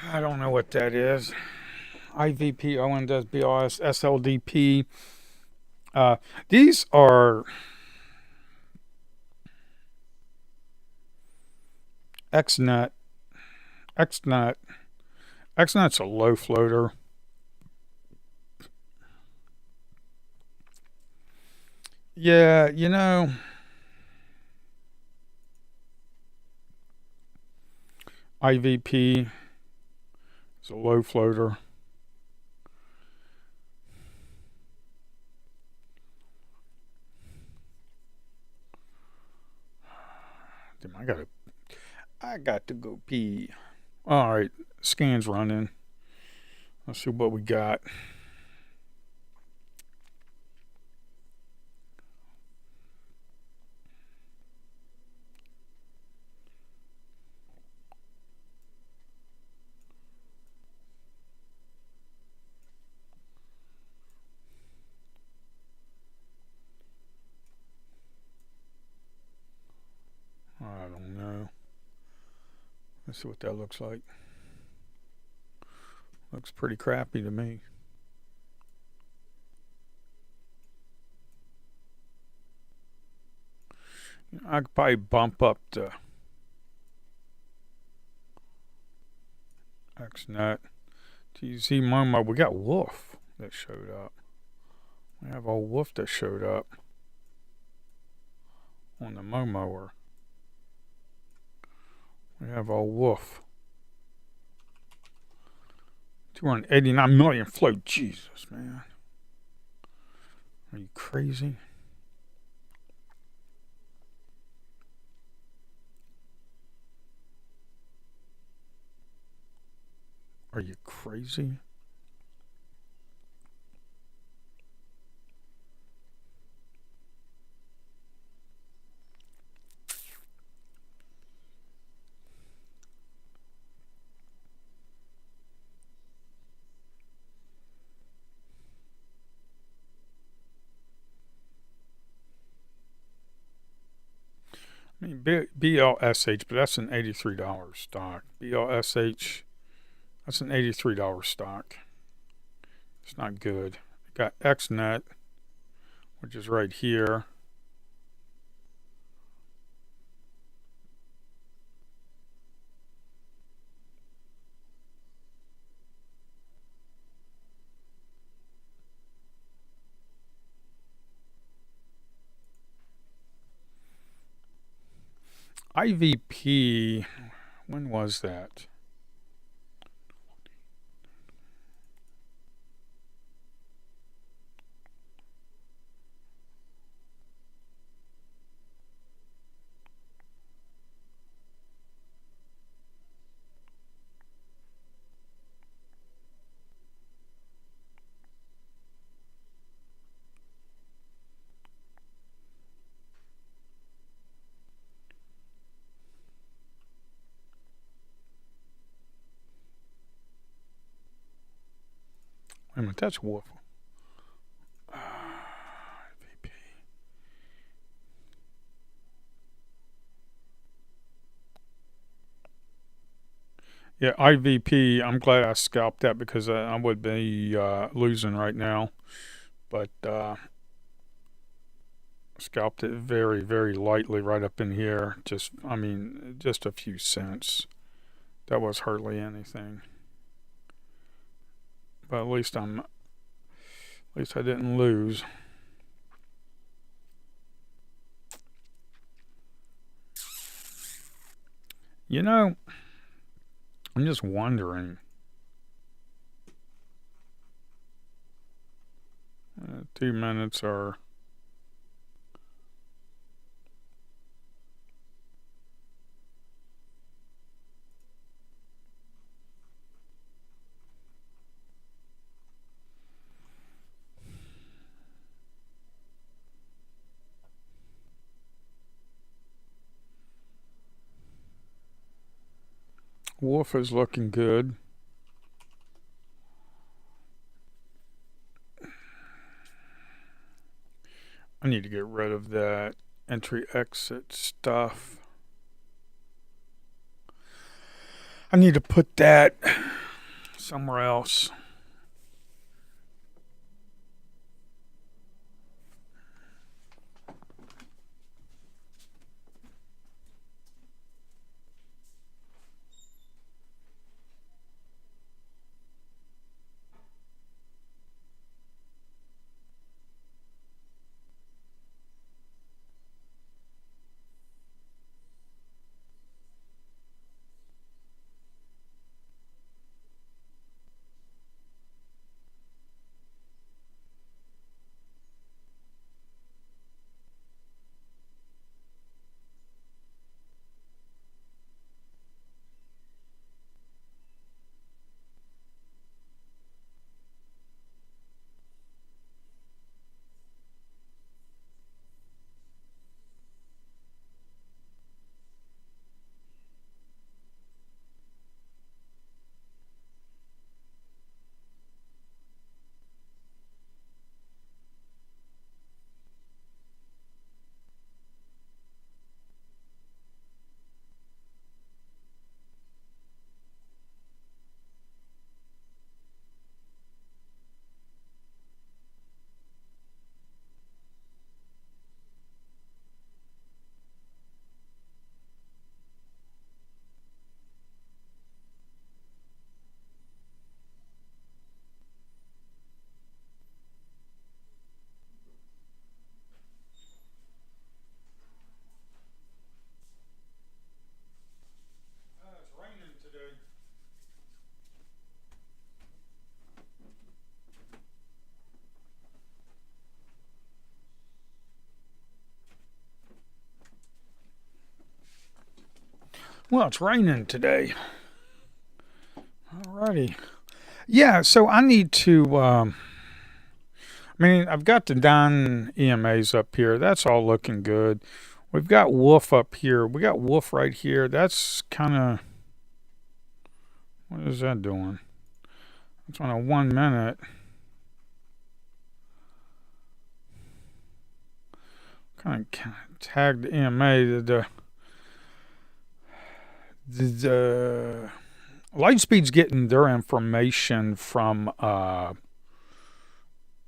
I don't know what that is. IVP, Owen does BLS, SLDP. These are XNet. XNet. XNet's a low floater. Yeah, you know, IVP is a low floater. Damn, I got to go pee. All right, scan's running. Let's see what we got. I don't know. Let's see what that looks like. Looks pretty crappy to me. I could probably bump up the XNet. TZ Momo. We got Wolf that showed up. We have a Wolf that showed up on the Momoer. We have a Wolf. 289 million float. Jesus, man. Are you crazy? Are you crazy? I mean, BLSH, but that's an $83 stock. BLSH, that's an $83 stock. It's not good. Got XNet, which is right here. IVP, when was that? Wait a minute, that's Wolf. IVP. Yeah, IVP, I'm glad I scalped that because I would be losing right now. But scalped it very, very lightly right up in here. Just a few cents. That was hardly anything. But at least I didn't lose. You know, I'm just wondering. 2 minutes are. Wolf is looking good. I need to get rid of that entry exit stuff. I need to put that somewhere else. It's raining today. Well, it's raining today. Alrighty. Yeah, so I need to. I've got the Don EMAs up here. That's all looking good. We've got Wolf up here. We got Wolf right here. That's kind of. What is that doing? It's on a 1 minute. Kind of tagged the EMA. The Lightspeed's getting their information from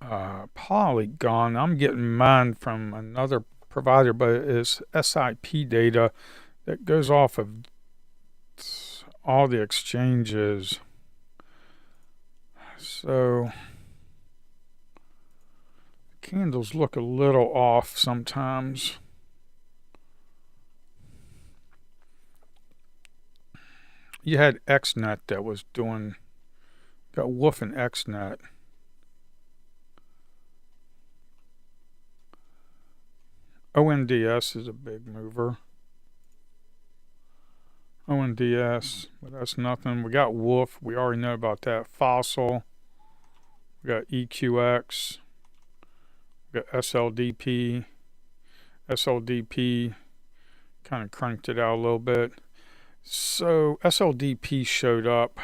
Polygon. I'm getting mine from another provider, but it's SIP data that goes off of all the exchanges. So candles look a little off sometimes. You had XNet that was doing, got Wolf and XNet. ONDS is a big mover. ONDS, but that's nothing. We got Wolf. We already know about that. Fossil. We got EQX. We got SLDP. SLDP kind of cranked it out a little bit. So SLDP showed up.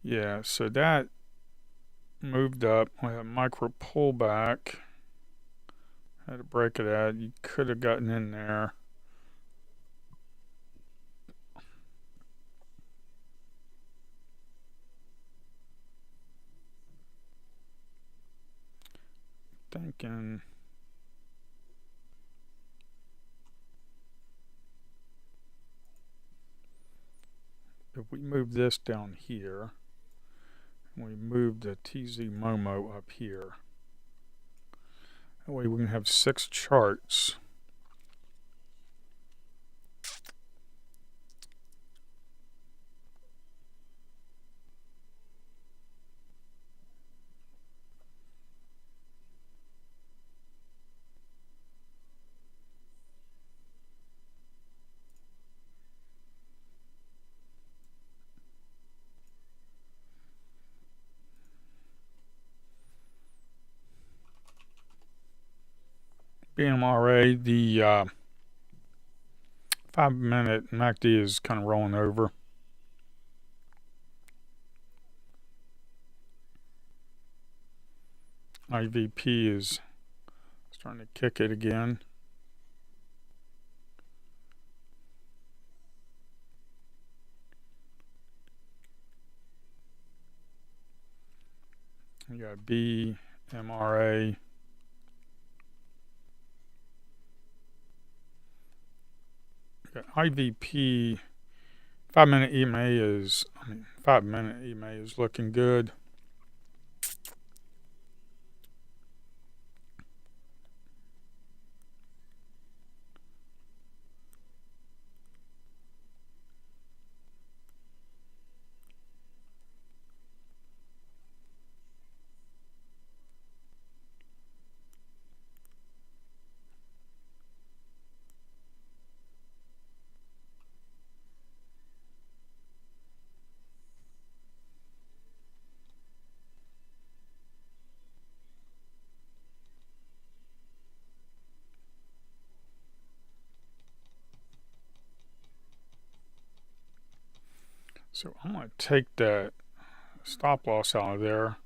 Yeah, so that moved up. We had a micro pullback. Had to break it out. You could have gotten in there. Thinking move this down here. And we move the TZ Momo up here. That way we can have 6 charts. BMRA, the 5-minute MACD is kind of rolling over. IVP is starting to kick it again. We got BMRA. IVP 5-minute EMA is 5-minute EMA is looking good. So I'm going to take that stop loss out of there.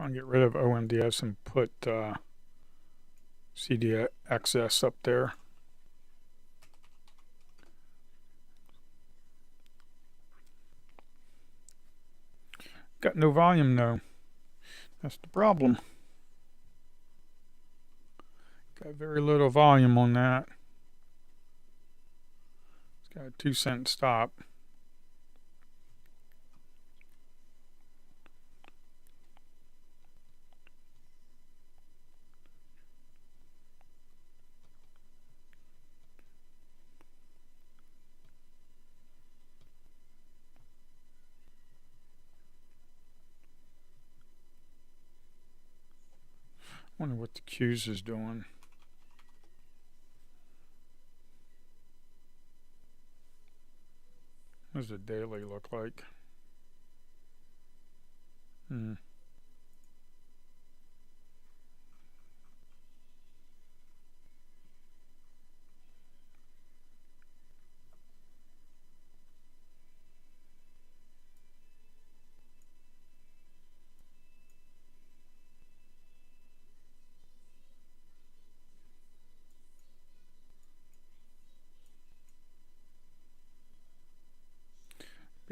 I'm going to get rid of OMDS and put CDXS up there. Got no volume though. That's the problem. Got very little volume on that. It's got a 2-cent stop. Wonder what the Q's is doing. What does the daily look like?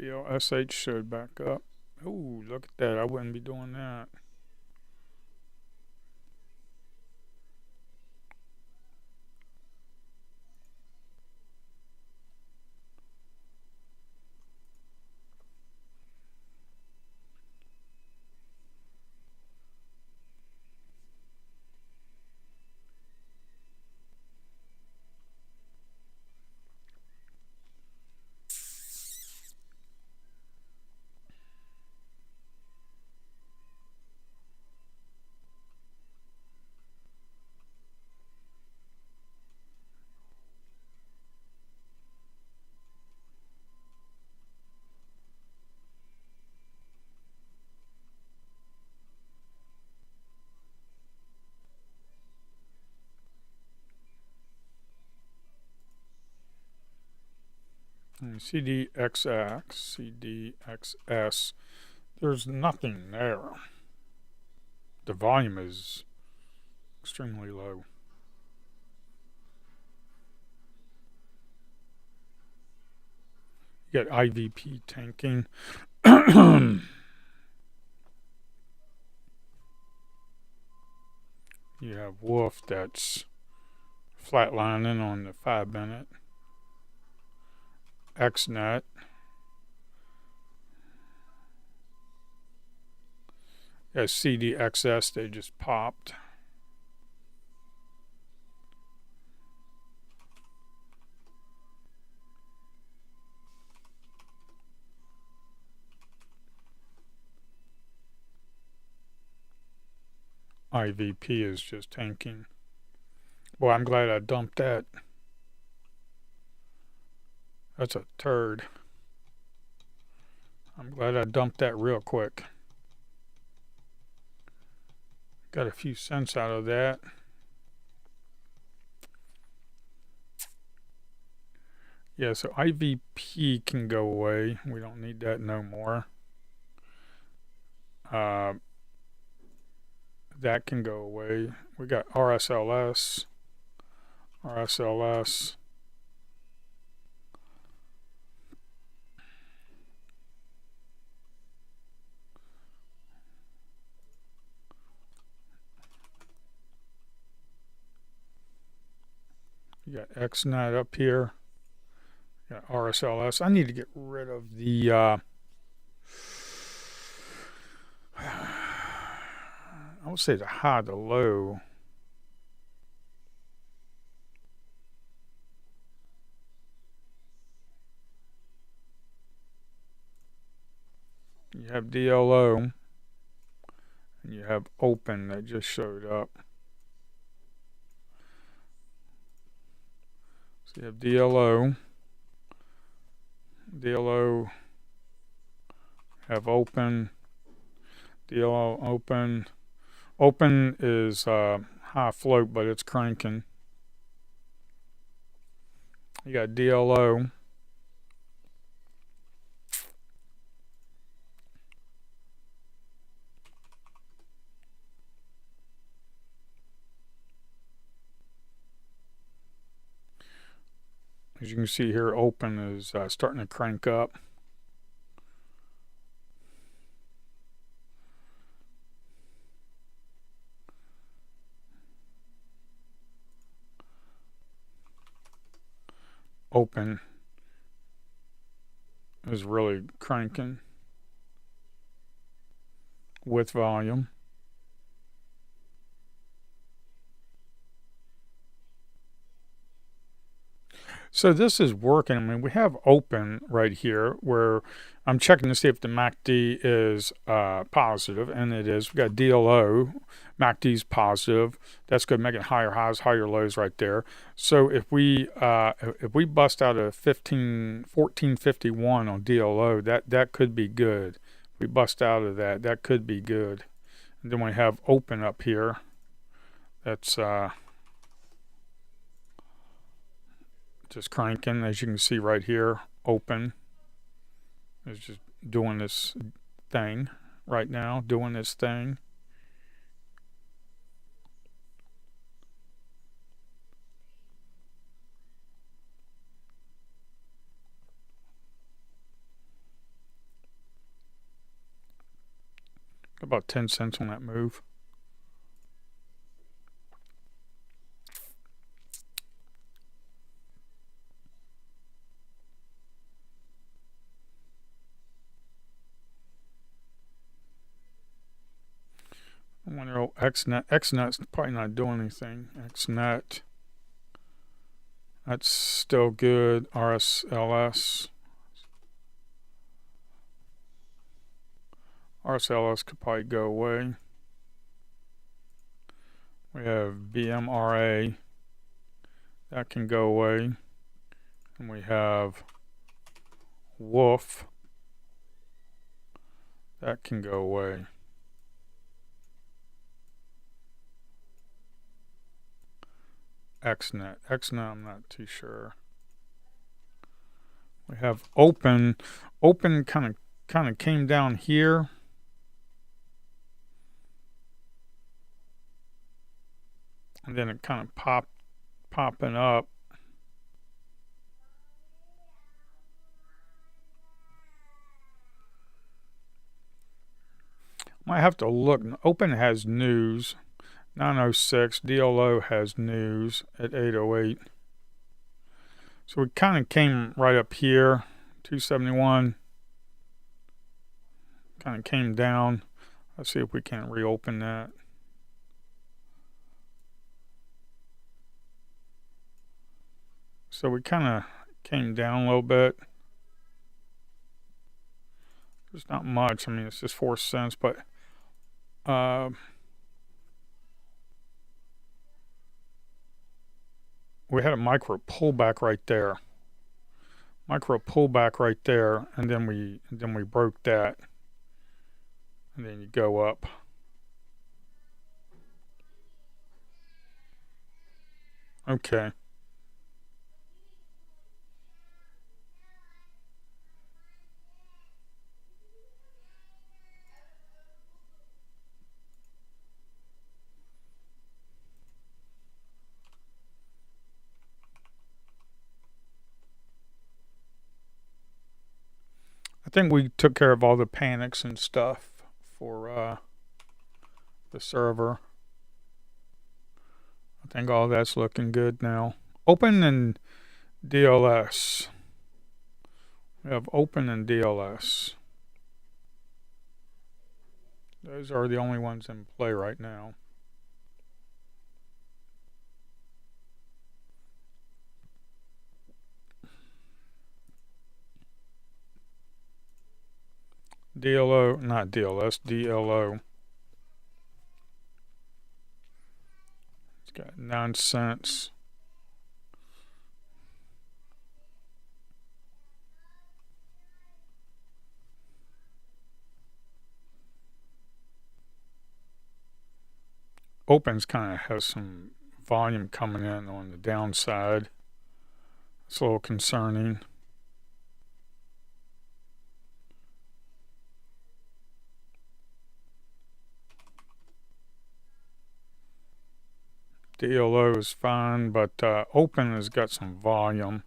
TLSH showed back up. Ooh, look at that. I wouldn't be doing that. And CDXX, CDXS, there's nothing there. The volume is extremely low. You got IVP tanking. You have Wolf that's flatlining on the 5 minute. XNet. As CDXS, they just popped. IVP is just tanking. Boy, I'm glad I dumped that. That's a turd. I'm glad I dumped that real quick. Got a few cents out of that. Yeah, so IVP can go away. We don't need that no more. That can go away. We got RSLS. RSLS. You got XNet up here. You got RSLS. I need to get rid of the I would say the high, the low. You have DLO and you have open that just showed up. So you have DLO, have open, DLO open. Open is high float, but it's cranking. You got DLO. As you can see here, open is starting to crank up. Open is really cranking with volume. So this is working. I mean, we have open right here where I'm checking to see if the MACD is positive, and it is. We got DLO, MACD's positive. That's good, making higher highs, higher lows right there. So if we bust out a 1451 on DLO, that could be good. If we bust out of that, that could be good. And then we have open up here. That's just cranking, as you can see right here. Open is just doing this thing right now, doing this thing. about 10 cents on that move. I wonder, oh, XNet's probably not doing anything. XNet, that's still good. RSLS could probably go away. We have BMRA, that can go away. And we have Wolf, that can go away. XNet, I'm not too sure. We have Open kind of came down here. And then it kind of popping up. Might have to look. Open has news. 906. DLO has news at 808. So we kind of came right up here. 271. Kind of came down. Let's see if we can reopen that. So we kind of came down a little bit. There's not much. I mean, it's just 4 cents, but we had a micro pullback right there. And then we broke that. And then you go up. Okay. I think we took care of all the panics and stuff for the server. I think all that's looking good now. Open and DLS. We have Open and DLS. Those are the only ones in play right now. DLO, not DLS, DLO. It's got 9 cents. Opens kind of has some volume coming in on the downside. It's a little concerning. DLO is fine, but Open has got some volume.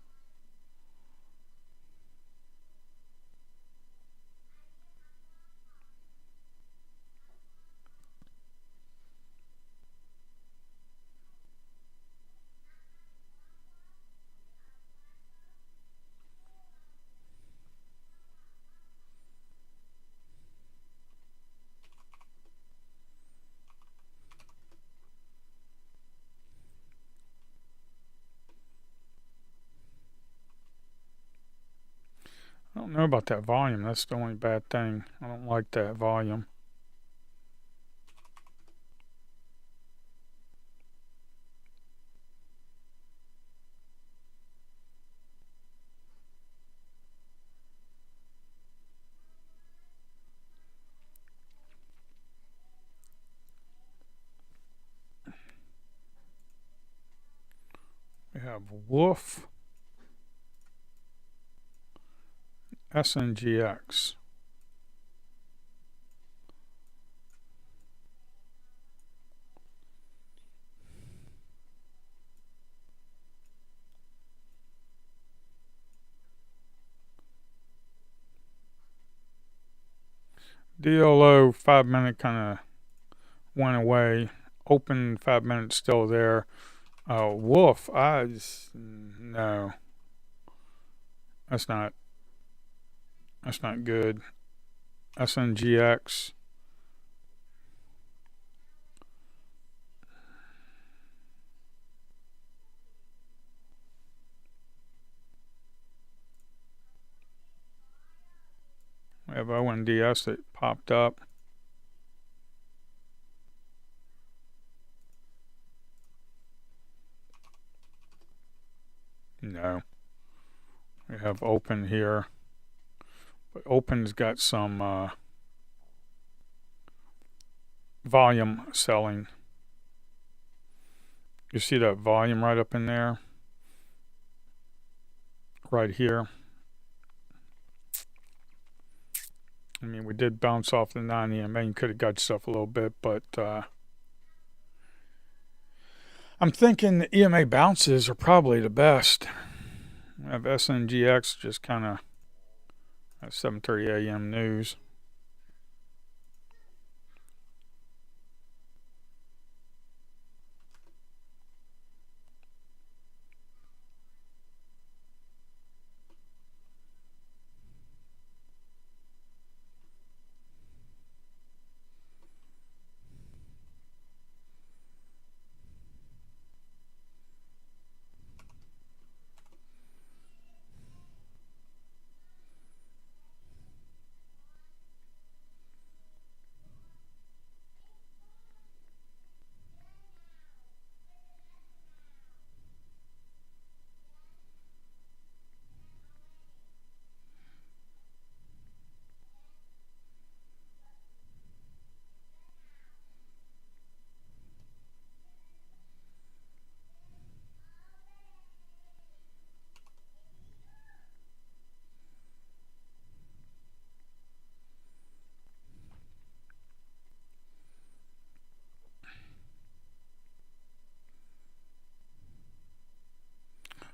I don't know about that volume. That's the only bad thing. I don't like that volume. We have Wolf, SNGX. DLO 5 minute kind of went away. Open 5 minutes still there. Wolf, no, that's not good. SNGX. We have ONDS that popped up. No. We have open here. But open's got some volume selling. You see that volume right up in there? Right here. I mean, we did bounce off the 9 EMA and could have got stuff a little bit, but I'm thinking the EMA bounces are probably the best. We have SNGX just kind of at 7:30 a.m. news.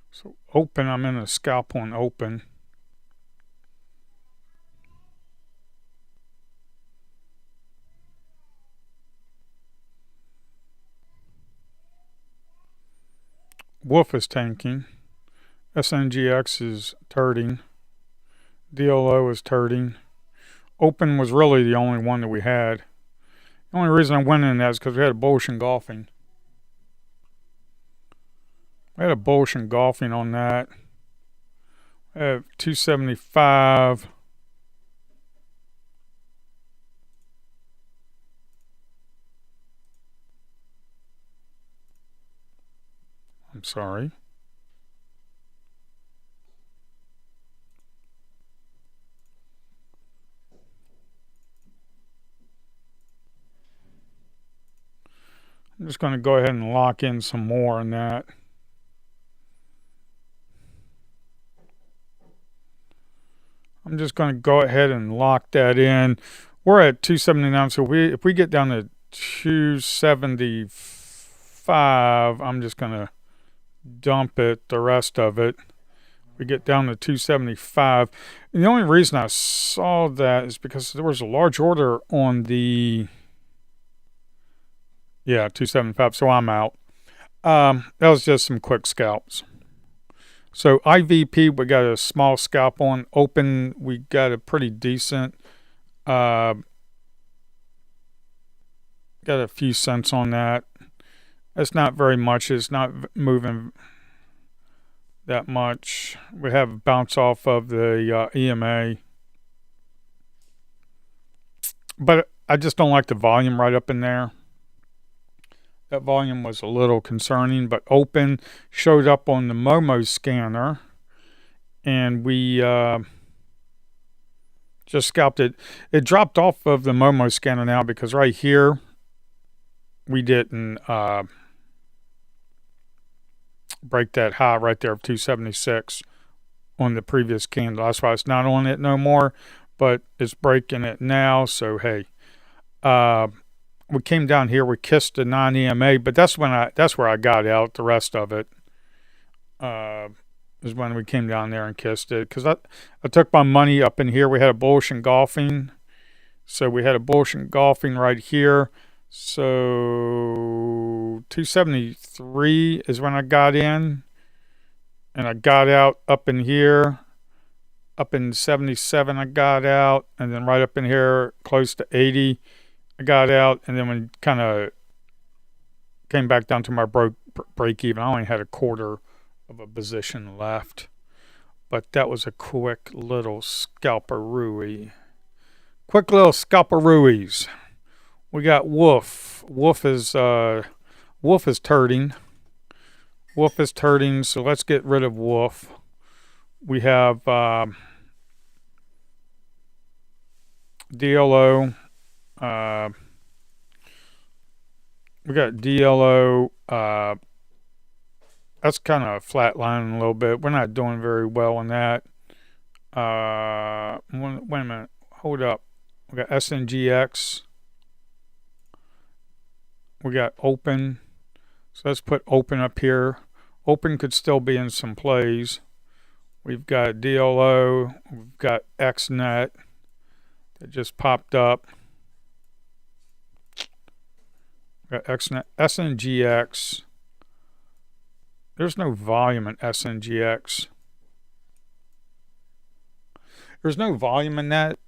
So open, I'm in a scalp on open. Wolf is tanking. SNGX is turning. DLO is turning. Open was really the only one that we had. The only reason I went in that is because we had a bullish engulfing. We had a bullish engulfing on that. We have 275. I'm sorry. I'm just going to go ahead and lock in some more on that. I'm just going to go ahead and lock that in. We're at 279, so if we get down to 275, I'm just going to dump it, the rest of it. We get down to 275. And the only reason I saw that is because there was a large order on the 275, so I'm out. That was just some quick scalps. So IVP, we got a small scalp on. Open, we got a pretty decent. Got a few cents on that. It's not very much. It's not moving that much. We have a bounce off of the EMA. But I just don't like the volume right up in there. That volume was a little concerning, but open showed up on the Momo scanner, and we just scalped it. It dropped off of the Momo scanner now because right here we didn't break that high right there of 276 on the previous candle. That's why it's not on it no more, but it's breaking it now. So hey, we came down here, we kissed the 9 EMA, but that's where I got out. The rest of it is when we came down there and kissed it, because I took my money up in here. We had a bullish engulfing. So we had a bullish engulfing right here. So 273 is when I got in, and I got out up in here. Up in 77 I got out, and then right up in here close to 80 I got out, and then when kind of came back down to my break even, I only had a quarter of a position left. But that was a quick little scalperooey. Quick little scalperooies. We got Wolf. Wolf is turning. Wolf is turning, so let's get rid of Wolf. We have DLO. We got DLO. That's kind of flatlining a little bit. We're not doing very well on that. Wait a minute. Hold up. We got SNGX. We got Open. So let's put Open up here. Open could still be in some plays. We've got DLO. We've got XNet that just popped up. We've got XNet. SNGX. There's no volume in SNGX. There's no volume in that.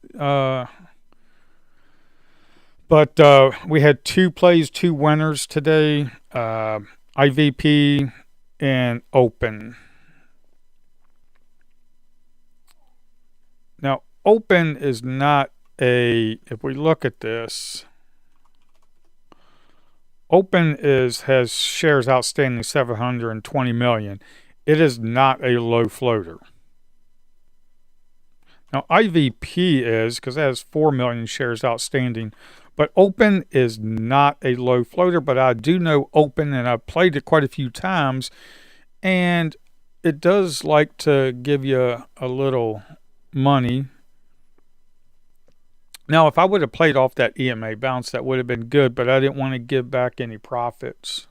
But we had two plays, two winners today. IVP and Open. Now, Open is not if we look at this, Open has shares outstanding 720 million. It is not a low floater. Now, IVP is, because it has 4 million shares outstanding, but Open is not a low floater, but I do know Open, and I've played it quite a few times, and it does like to give you a little money. Now, if I would have played off that EMA bounce, that would have been good, but I didn't want to give back any profits.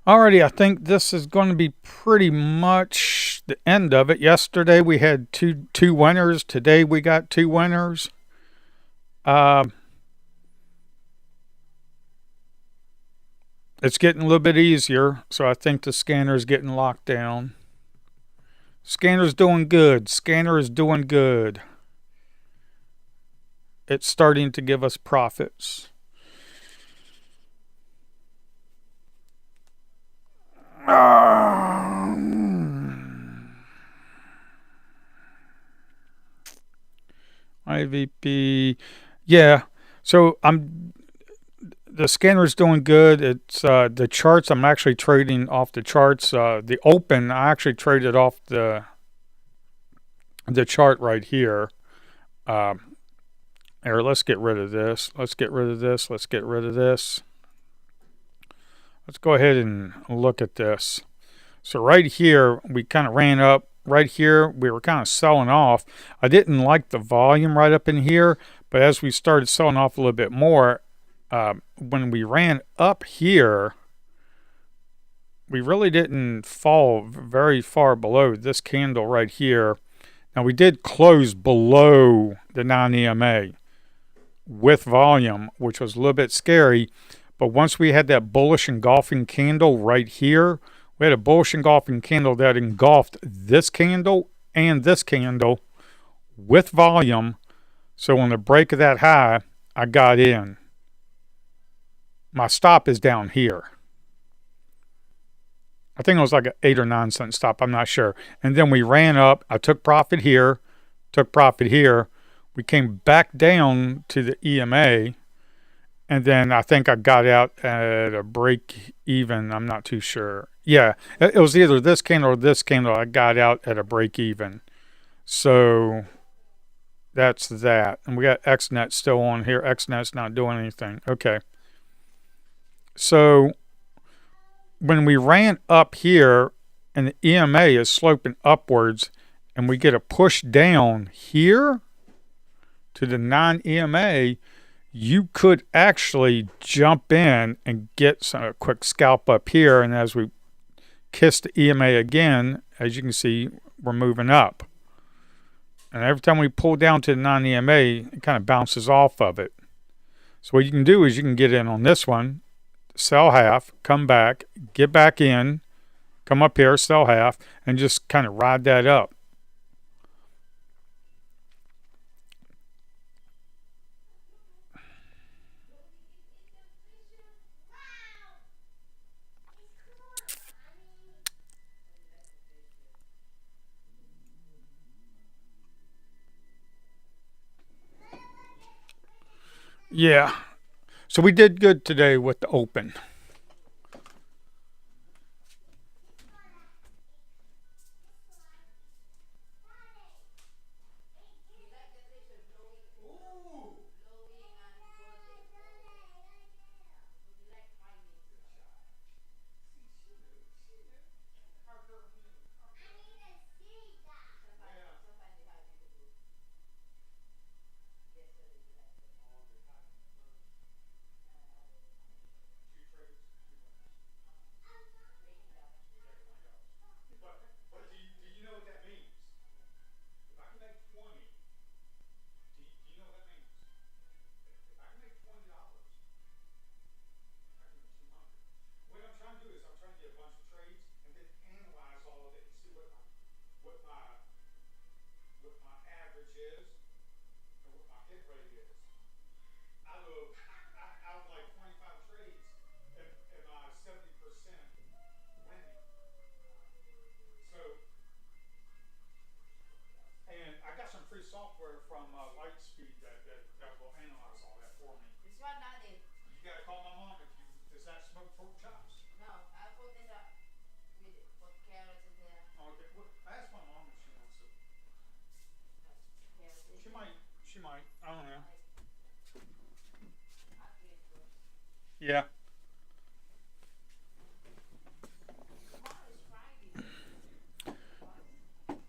Alrighty, I think this is going to be pretty much the end of it. Yesterday we had two winners. Today we got two winners. It's getting a little bit easier, so I think the scanner is getting locked down. Scanner's doing good. Scanner is doing good. It's starting to give us profits. IVP, yeah. So the scanner's doing good. It's the charts. I'm actually trading off the charts. The Open, I actually traded off the chart right here. Here, let's get rid of this. Let's get rid of this. Let's get rid of this. Let's go ahead and look at this. So right here, we kind of ran up. Right here, we were kind of selling off. I didn't like the volume right up in here, but as we started selling off a little bit more, when we ran up here, we really didn't fall very far below this candle right here. Now, we did close below the 9 EMA with volume, which was a little bit scary. But once we had that bullish engulfing candle right here, we had a bullish engulfing candle that engulfed this candle and this candle with volume. So on the break of that high, I got in. My stop is down here. I think it was like an 8 or 9 cent stop. I'm not sure. And then we ran up. I took profit here. Took profit here. We came back down to the EMA. And then I think I got out at a break even. I'm not too sure. Yeah, it was either this candle or this candle. I got out at a break even. So that's that. And we got XNet still on here. XNet's not doing anything. Okay. So when we ran up here and the EMA is sloping upwards and we get a push down here to the non-EMA, you could actually jump in and get a quick scalp up here. And as we kiss the EMA again, as you can see, we're moving up. And every time we pull down to the non-EMA, it kind of bounces off of it. So what you can do is you can get in on this one, sell half, come back, get back in, come up here, sell half, and just kind of ride that up. Yeah. So we did good today with the open. She might. I don't know. Yeah.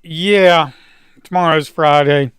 Yeah. Tomorrow's Friday.